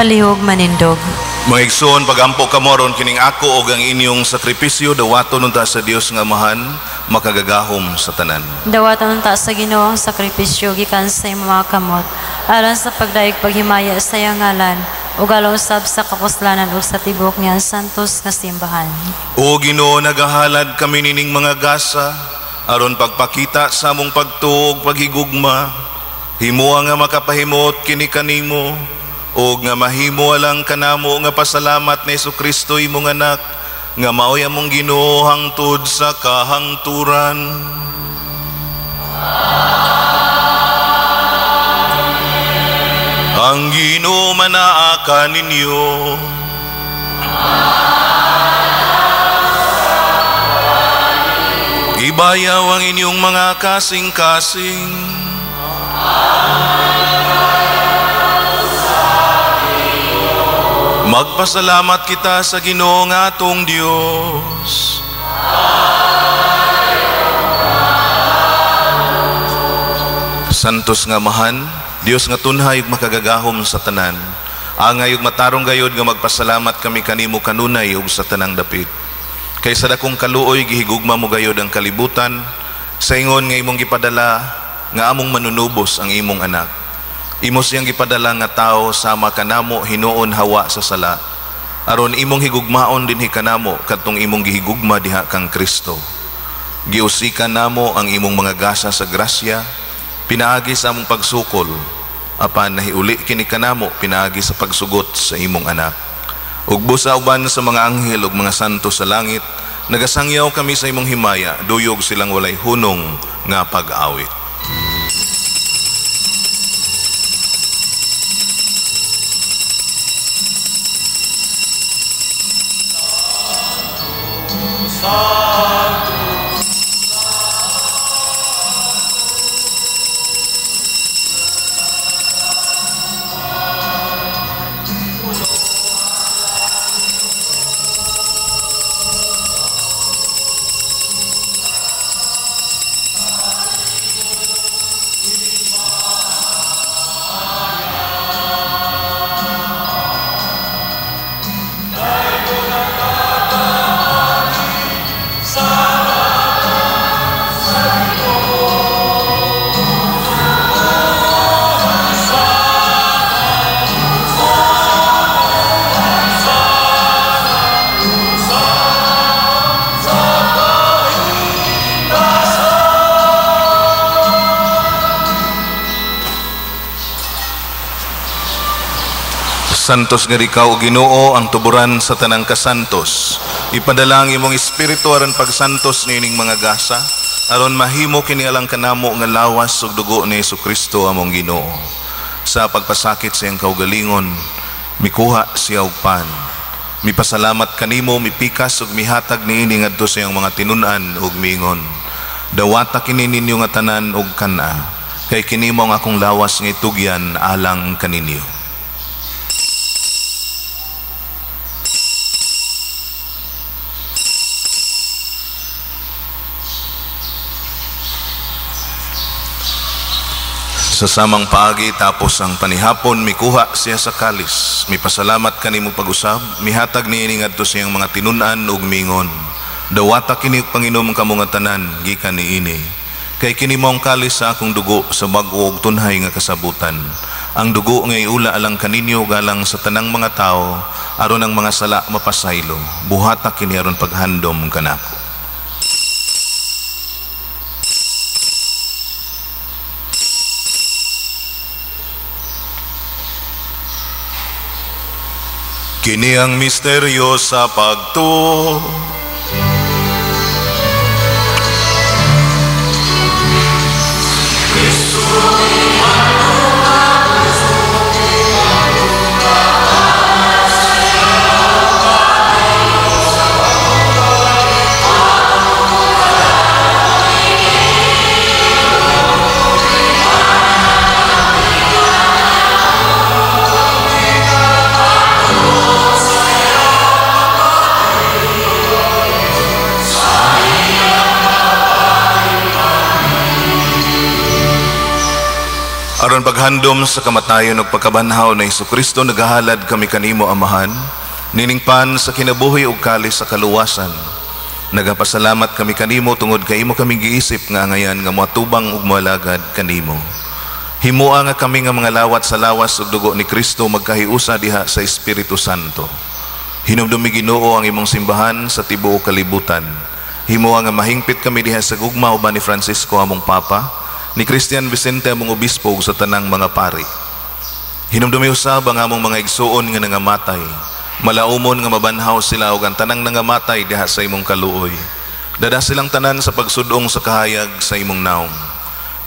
Palihog manindog. Mga igsoon, pagampo kamoron kining ako o ang inyong sakripisyo, dawato nun ta sa Dios nga mahan, makagagahom sa tanan. Dawaton ta sa Ginoo ang sakripisyo gikan sa imong mga kamot, aron sa pagdaig paghimaya sa iyang ngalan, ug along sab sa kapuslanan ug sa tibok niyan santos nga simbahan. O Ginoo, nagahalad kami nining mga gasa, aron pagpakita sa among pagtuog paghigugma, himuha nga makapahimot kini kanimo, o nga mahimo alang kanamo nga pasalamat ni Jesucristo imong anak, nga maoy among Ginoo hangtod sa kahangturan. Ang Ginoo manaa kaninyo. Ibayaw ang inyong mga kasing-kasing. Magpasalamat kita sa Ginoo nga atong Dios. Santos nga mahan, Dios nga tunhay ug makagagahom sa tanan. Angay ug matarong gayod nga magpasalamat kami kanimo kanunay ug sa tanang dapit. Kay sa dakong kaluoy gihigugma mo gayod ang kalibutan, sa ingon nga imong gipadala nga among manunubos ang imong anak. Imo siyang gipadala nga tao sama kanamo hinuon hawa sa sala, aron imong higugmaon dinhi kanamo kadtong imong gihigugma diha kang Kristo. Giusikan namo ang imong mga gasa sa grasya, pinaagi sa among pagsukol, apan nahiuli kini kanamo pinaagi sa pagsugot sa imong anak. Ug busa uban sa mga anghel ug mga santo sa langit, nagasangyaw kami sa imong himaya, duyog silang walay hunong nga pag-awit. Santos nga rikaw, Ginoo, ang tuburan sa tanang kasantos. Ipadala ang imong espiritu aron pagsantos niining mga gasa, aron mahimo kini alang kanamo nga lawas ug dugo ni Jesucristo among Ginoo. Sa pagpasakit sa iyang kaugalingon, mikuha siya og pan. Mipasalamat kanimo, mipikas ug mihatag niini ngadto sa iyang mga tinun-an ug miingon, dawata kini ninyo nga tanan ug kana, kay kini mo ang akong lawas nga itugyan alang kaninyo. Sa samang paagi tapos ang panihapon, mikuha siya sa kalis. Mipasalamat kanimo pag-usab, mihatag niini ngadto sa iyang mga tinun-an ug mingon, dawata kini Panginom kamo nga tanan gikan niini. Kay kini mao ang kalis sa akong dugo sa bag-o ug tunhay nga kasabutan. Ang dugo nga iula alang kaninyo galang sa tanang mga tao, aron ang mga sala mapasaylo. Buhata kini aron paghandom kanako. Kini ang misteryo sa pagtuo. Aron paghandom sa kamatayon ug pagkabanhaw na Jesucristo, nagahalad kami kanimo, Amahan, niningpan sa kinabuhi ug kalis sa kaluwasan. Nagapasalamat kami kanimo tungod kay imo kami giisip nga ngayan nga moatubang ug moalagad kanimo. Himoa nga kami nga mga lawat sa lawas ug dugo ni Kristo magkahiusa diha sa Espiritu Santo. Hinumdumi, Ginoo, ang imong simbahan sa tibuok kalibutan. Himoa nga mahingpit kami diha sa gugma uban ni Francisco among Papa, ni Christian Vicente among obispo sa tanang mga pari. Hinumdumi usab ang among mga igsuon nga nangamatay. Malaumon nga mabanhaw sila ug ang tanang nangamatay diha sa imong kaluoy. Dada silang tanan sa pagsudong sa kahayag sa imong naong.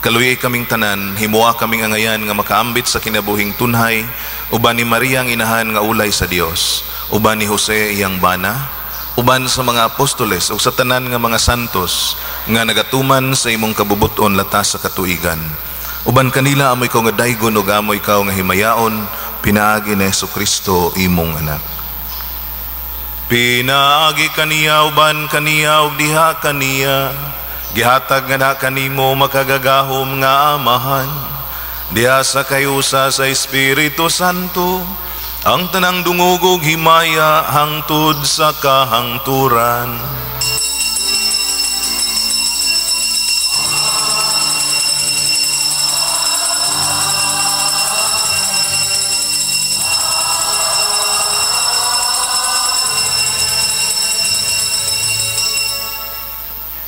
Kaluoy kaming tanan, himoa kaming angayan nga makaambit sa kinabuhing tunhay, uban ni Maria ang inahan nga ulay sa Dios, uban ni Jose iyang bana, uban sa mga apostoles ug sa tanan nga mga santos nga nagatuman sa imong kabubuton latas sa katuigan. Uban kanila amoy ko nga daygon ug amoy ikaw nga himayaon, pinaagi ni Jesucristo imong anak. Pinaagi kaniya uban kaniya ug diha kaniya, gihatag nga na kanimo makagagahom nga Amahan, diha sa kayusa sa Espiritu Santo, ang tanang dungog ug himaya hangtod sa kahangturan.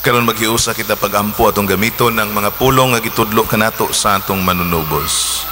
Karon maghiusa kita pagampo atong gamiton ng mga pulong nga gitudlo kanato sa atong manunubos.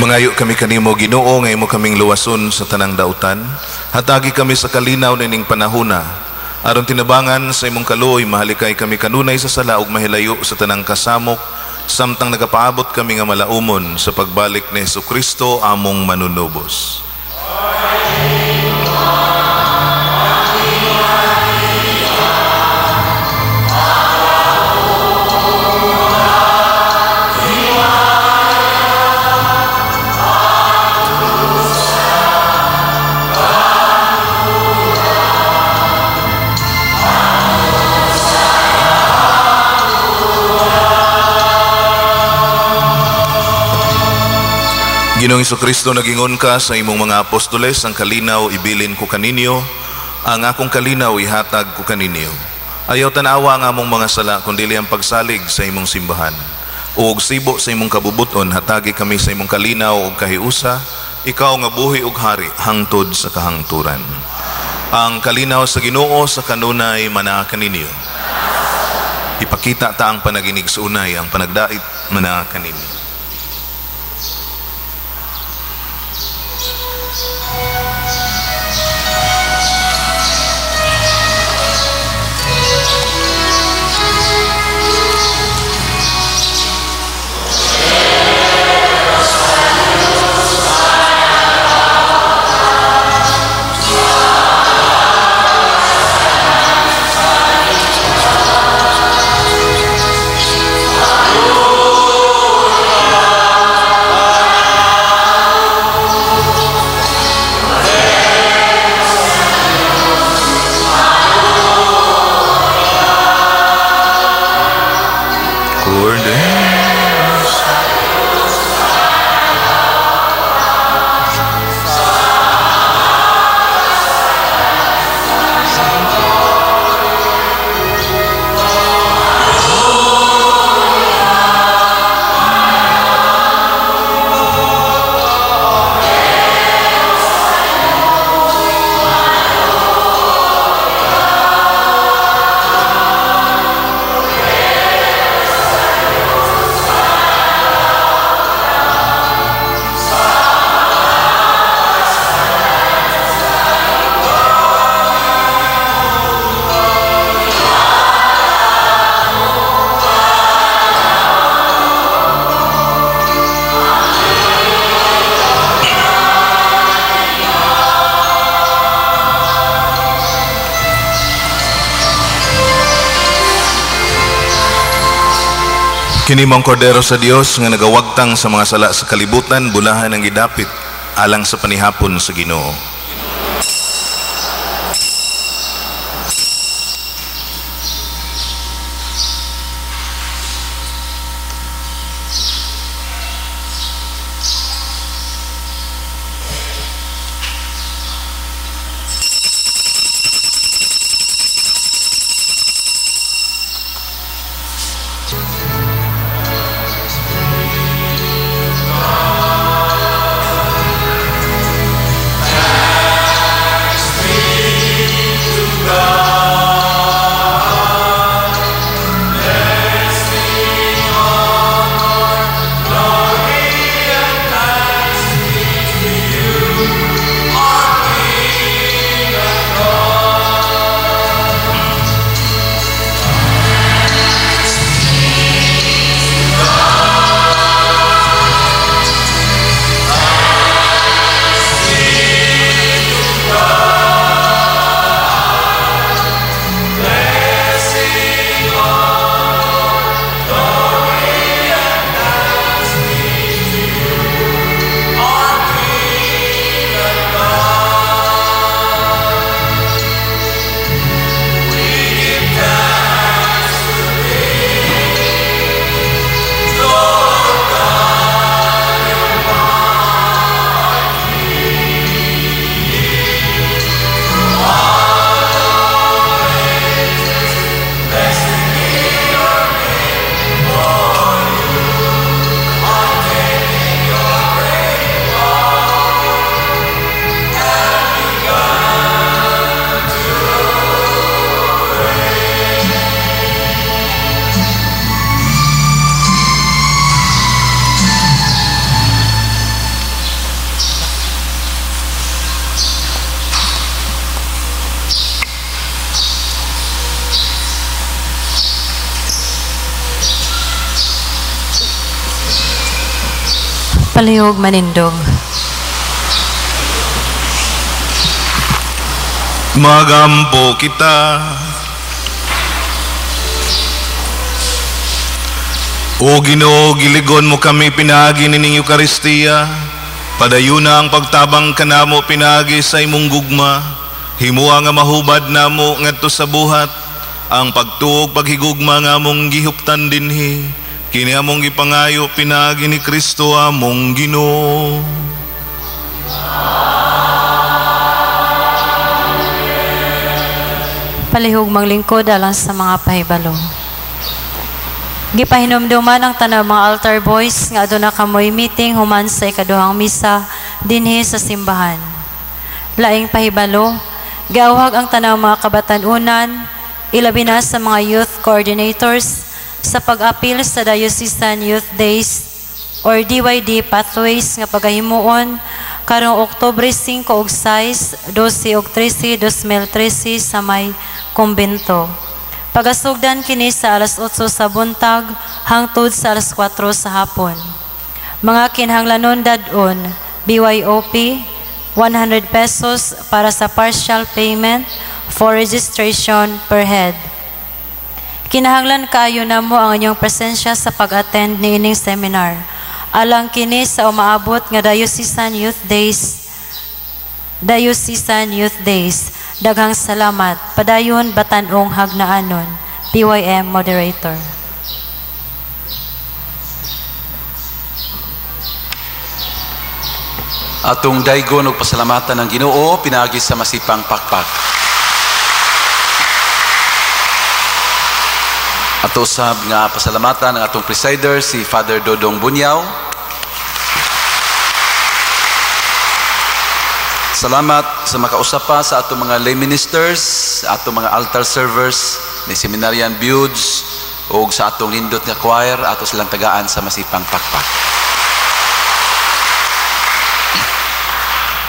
Mangayo kami kanimo Ginoo nga imo kaming luwason sa tanang dautan. Hatagi kami sa kalinaw nining panahona. Aron tinabangan sa imong kaluoy mahalikay kami kanunay sa sala ug mahilayo sa tanang kasamok samtang nagapaabot kami nga malaumon sa pagbalik ni Hesukristo among manunubos. Ginoong Hesukristo, nagingon ka sa imong mga apostoles, ang kalinaw ibilin ko kaninyo, ang akong kalinaw ihatag ko kaninyo. Ayaw tanawa ang among mga sala, kundi ang pagsalig sa imong simbahan. Ug sibo sa imong kabubuton, hatagi kami sa imong kalinaw ug kahiusa, ikaw nga buhi ug hari, hangtod sa kahangturan. Ang kalinaw sa Ginoo sa kanunay manaa kaninyo. Ipakita ta ang panaginig sa unay, ang panagdait manaa kaninyo. Kini mong kordero sa Dios nga nagawagtang sa mga sala sa kalibutan, bulahan ang gidapit alang sa panihapon sa Ginoo. Palihog manindog. Magampo kita. O Ginoo, giligon mo kami pinagi nining Eukaristiya. Padayuna ang pagtabang kanamo pinagi sa imong gugma. Himua nga mahubad namo ngadto sa buhat. Ang pagtuog paghigugma nga among gihuptan dinhi. Kini among gipangayo pinagi ni Kristo among Ginoo. Palihog maglingkod alang sa mga pahibalo. Gipahinumduman ang tanang mga altar boys nga aduna kamoy meeting human sa ikaduhang misa dinhi sa simbahan. Laing pahibalo, giawhag ang tanang mga kabatanunan, ilabi na sa mga youth coordinators sa pag-apil sa Diocesan Youth Days or DYD Pathways nga pagahimuon karong Oktubre 5 ug 6, 12 ug 13, 2013 sa may kumbento. Pagasugdan kini sa alas 8 sa buntag hangtod sa alas 4 sa hapon. Mga kinahanglanon dadon, BYOP, 100 pesos para sa partial payment for registration per head. Kinahanglan kaayo namo ang inyong presensya sa pag-attend niining seminar. Alang kini sa umaabot nga Diocesan Youth Days. Daghang salamat. Padayon Batanong Hagnaanon. PYM Moderator. Atong daygon og pasalamatan ng Ginoo pinagi sa masipang pakpak. Ato sab nga pasalamatan ng atong presider si Father Dodong Bunyaw. Salamat sa makausapa sa atong mga lay ministers, atong mga altar servers, ni seminarian buds, o sa atong lindot nga choir, ato silang tagaan sa masipang pakpak.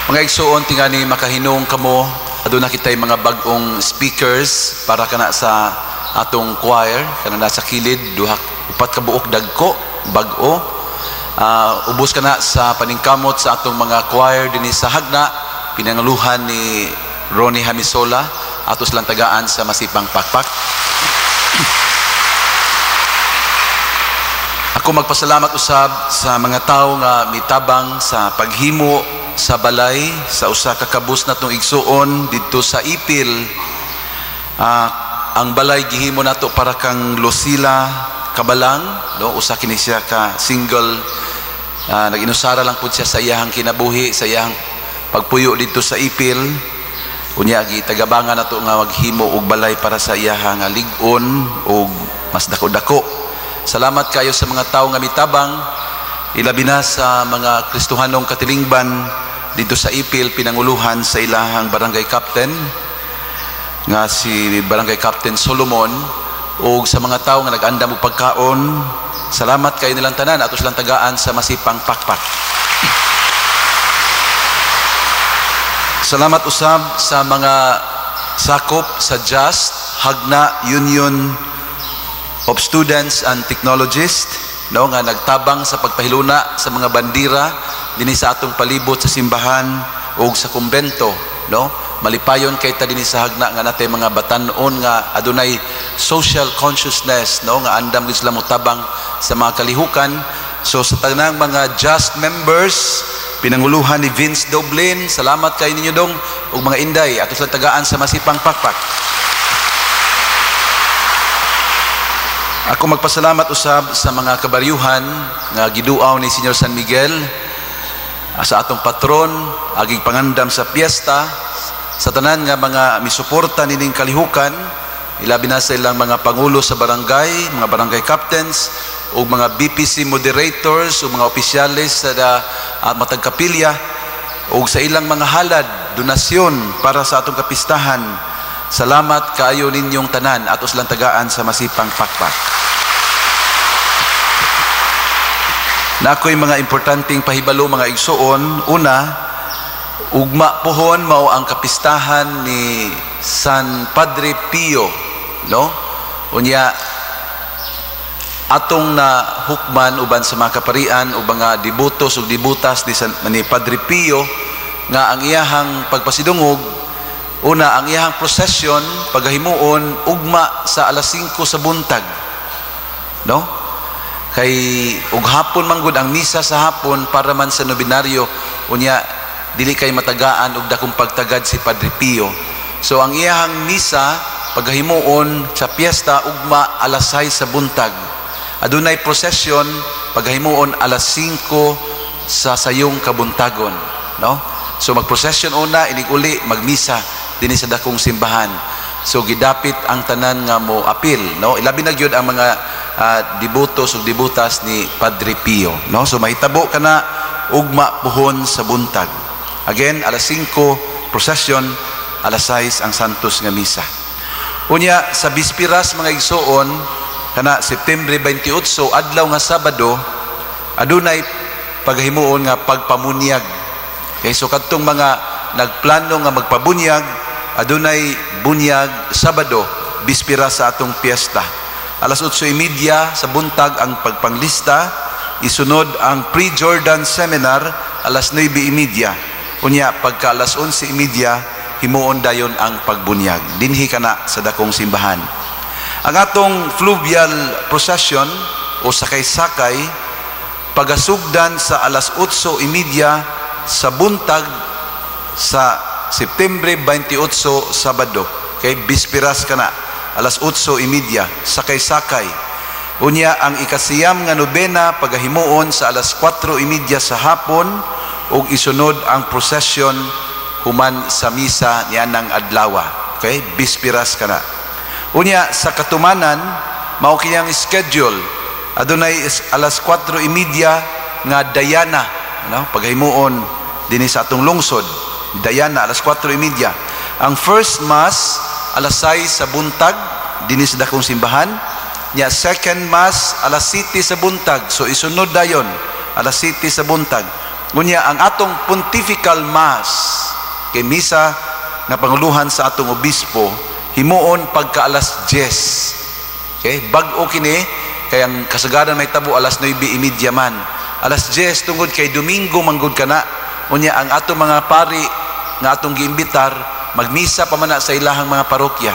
Mga igsuon, tingani makahinong kamo, aduna kitay mga bagong speakers para kana sa atong choir, kana nasa kilid, upat ka buok dagko, bag-o. Ubos kana sa paningkamot sa atong mga choir dinhi sa Hagna, pinanguluhan ni Ronnie Hamisola, atos lang tagaan sa masipang pakpak. Ako magpasalamat usab sa mga tao nga mitabang sa paghimo sa balay sa usa ka kabus natong igsuon dito sa Ipil. Ang balay gihimo nato para kang Lucila Kabalang, no? Usa kini siya ka single, nag-inusara lang pud siya sa iyahang kinabuhi, sa iyahang pagpuyo dito sa Ipil. Unya gitagabangan nato nga maghimo og balay para sa iyahang lig-on og mas dako-dako. Salamat kayo sa mga tawo nga mitabang, ilabi na sa mga Kristohanong katilingban dito sa Ipil, pinanguluhan sa ilahang barangay captain nga si Barangay Captain Solomon, o sa mga tao nga nag-andam og pagkaon. Salamat kayo nilang tanan, atos lang tagaan sa masipang pakpak. Salamat usab sa mga sakop sa JUST, Hagna Union of Students and Technologists, no, nga nagtabang sa pagpahiluna sa mga bandira dinhi sa atong palibot sa simbahan o sa kumbento, no? Malipayon kay ta dinhi sa Hagna nga natay mga batan-on nga adunay social consciousness, no, nga andam gid sila motabang sa mga kalihukan. So sa tanang mga JUST members, pinanguluhan ni Vince Doblin, salamat kay ninyo dong, ug mga inday atos lang tagaan sa masipang pakpak. Ako magpasalamat usab sa mga kabaryuhan nga giduaw ni Senior San Miguel, sa atong patron, aging pangandam sa piyesta, sa tanan nga mga misuporta nining kalihukan, ilabi na sa ilang mga pangulo sa barangay, mga barangay captains, o mga BPC moderators, o mga opisyalis sa matag kapilya, o sa ilang mga halad, donasyon para sa atong kapistahan. Salamat kaayo ninyong tanan, atos lang tagaan sa masipang pakpak. Na ako'y mga importanteng pahibalo, mga igsuon. Una, ugma pohon mao ang kapistahan ni San Padre Pio, no? Unya atong na hukman uban sa mga kaparian o mga dibutos o dibutas ni Padre Pio nga ang iyahang pagpasidungog, una ang iyahang prosesyon pagahimuon ugma sa alas 5 sa buntag, no? Kay ug hapon man gud ang misa sa hapon para man sa nobinaryo, unya dili kay matagaan og dakong pagtagad si Padre Pio. So ang iyahang misa pagahimuon sa piyesta ugma alas 6 sa buntag. Adunay prosesyon paghimuon alas 5 sa sayong kabuntagon, no? So magprosesyon una, inig uli magmisa dinhi sa dakong simbahan. So gidapit ang tanan nga mo apil, no? Ilabi na gyud ang mga dibutos ug dibutas ni Padre Pio, no? So mahitabo kana ugma puhon sa buntag. Again, alas 5 prosesyon, alas 6 ang santos nga misa. Unya sa bispiras mga igsoon kana September 28 adlaw nga Sabado, adunay paghimuon nga pagpamunyag. Okay, so kadtong mga nagplano nga magpabunyag, adunay bunyag Sabado, bispira sa atong piyesta. Alas 8:30 sa buntag ang pagpanglista, isunod ang pre-Jordan seminar alas 9:30. Unya pagka alas 11:30 himuon dayon ang pagbunyag dinhi kana sa dakong simbahan. Ang atong fluvial procession o sakay-sakay pagasugdan sa alas 8:30 sa buntag sa September 28 Sabado. Okay, bispiras kana alas 8:30 sakay-sakay. Unya ang ikasiyam nga nobena pagahimuon sa alas 4:30 sa hapon ug isunod ang procession human sa misa nianang adlaw. Okay, bispiras kana. Unya sa katumanan mao kiyang schedule, adunay alas 4:30 nga dayana, no? Paghimuon dinhi sa atong lungsod, dayana alas 4:30. Ang first mass alas 6 sa buntag dinhi sa dakong simbahan. Nya second mass alas 7 sa buntag. So isunod dayon alas 7 sa buntag. Unya ang atong pontifical mass kay misa nga panguluhan sa atong obispo himuon pagka alas 10. Okay, bag-o kini kay ang kasagaran may tabo alas 9:30 man. Alas 10 tungod kay Domingo manggod kana. Unya ang atong mga pari nga atong giimbitar magmisa pa man na sa ilahang mga parokya.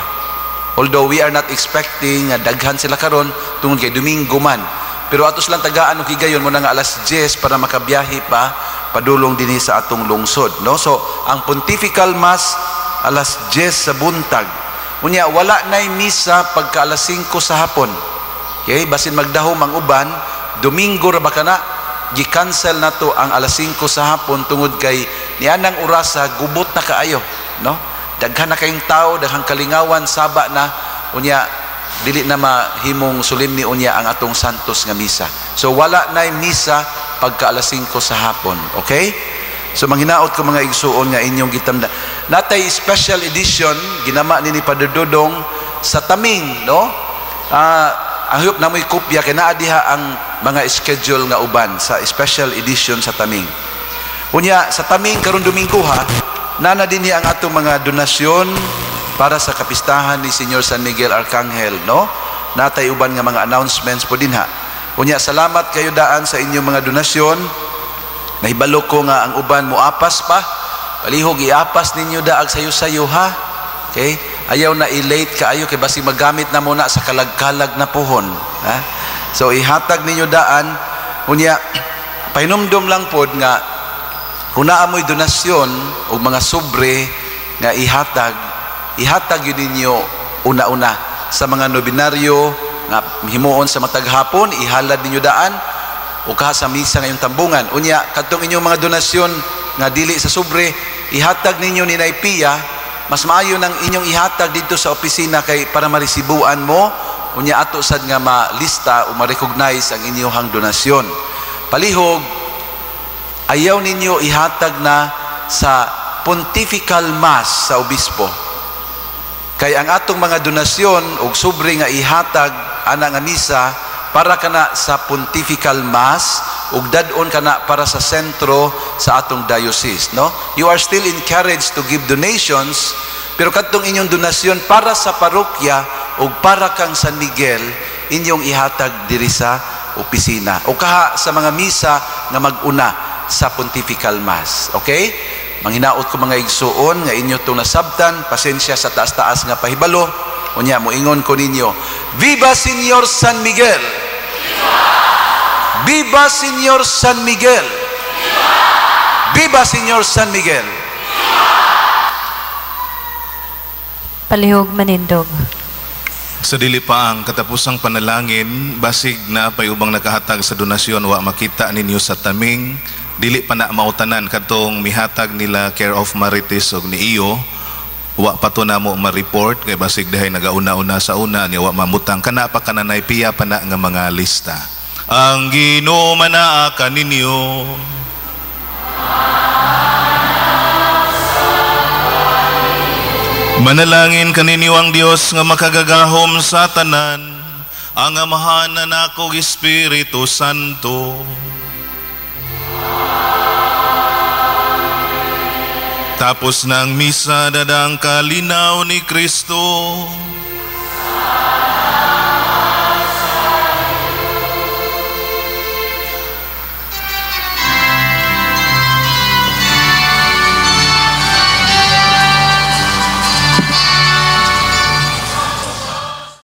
Although we are not expecting nga daghan sila karon tungod kay Domingo man. Pero atos lang tagaan og higayon mo na nga alas 10 para makabiyahe pa padulong dinhi sa atong lungsod, no? So ang pontifical mass alas 10 sa buntag. Unya wala nay misa pagka alas 5 sa hapon. Okay, basin magdahom ang uban, Domingo ra ba kana, gi-cancel nato ang alas 5 sa hapon tungod kay nianang orasa gubot na kaayo, no? Daghan na kayong tao, daghang kalingawan, saba na, unya dili na mahimong solemni unya ang atong santos nga misa. So wala nay misa pagka alas 5 sa hapon, okay? So manghinaot ko mga igsuon nga inyong gitamda. Natay special edition ginama ni Padre Dodong sa Taming, no? Ahop na mo'y kopya kay naa diha ang mga schedule nga uban sa special edition sa Taming. Unya sa Taming karon Domingo ha, nana dinhi ang atong mga donasyon para sa kapistahan ni Señor San Miguel Arcangel, no? Natay uban nga mga announcements po dinha. Unya salamat kayo daan sa inyong mga donasyon. Nahibalo ko nga ang uban mo apas pa. Palihog iapas ninyo daag sayo-sayo ha. Okay? Ayaw na i-late kaayo kay basi magamit na muna sa kalag-kalag na puhon. Ha? So ihatag ninyo daan. Unya, pahinumdom lang pod nga kung naamoy donasyon o mga sobre nga ihatag yun ninyo una-una sa mga nobinaryo nga himuon sa matag hapon, ihalad ninyo daan o kaha sa misa ngayong tambungan. Unya, kadtong inyong mga donasyon nga dili sa sobre, ihatag ninyo ni Nay Pia, mas maayo nang inyong ihatag dito sa opisina kay para maresibuan mo, unya ato sad nga malista o ma-recognize ang inyong donasyon. Palihog, ayaw ninyo ihatag na sa pontifical mass sa obispo. Kay ang atong mga donasyon o sobre nga ihatag ana nga misa para kana sa pontifical mass ug dadon kana para sa sentro sa atong diocese, no? You are still encouraged to give donations, pero kadtong inyong donasyon para sa parokya ug para kang San Miguel, inyong ihatag diri sa opisina o kaha sa mga misa nga mag-una sa Pontifical Mass. Okay? Manghinaot ko mga igsuon nga inyo itong nasabtan, pasensya sa taas-taas nga pahibalo. Unya, muingon ko ninyo, Viva Señor San Miguel! Viva Señor San Miguel! Viva Señor San Miguel! Palihog manindog. Sa dili pa ang katapusang panalangin, basig na pay ubang nakahatag sa donasyon wa makita ninyo sa taming, dili pa na mautanan katong mihatag nila Care of Marites og ni iyo, wa pa to namo ma-report kay basig dahay nagauna-una sa una niya wa mamutang kana pa kananay piya pa na nga mga lista. Ang Ginoo manaa kaninyo. Manalangin kaninyo ang Dios nga makagagahom sa tanan, ang amahan na nakog Espiritu Santo. Tapos ng misa dadang kalinaw ni Kristo,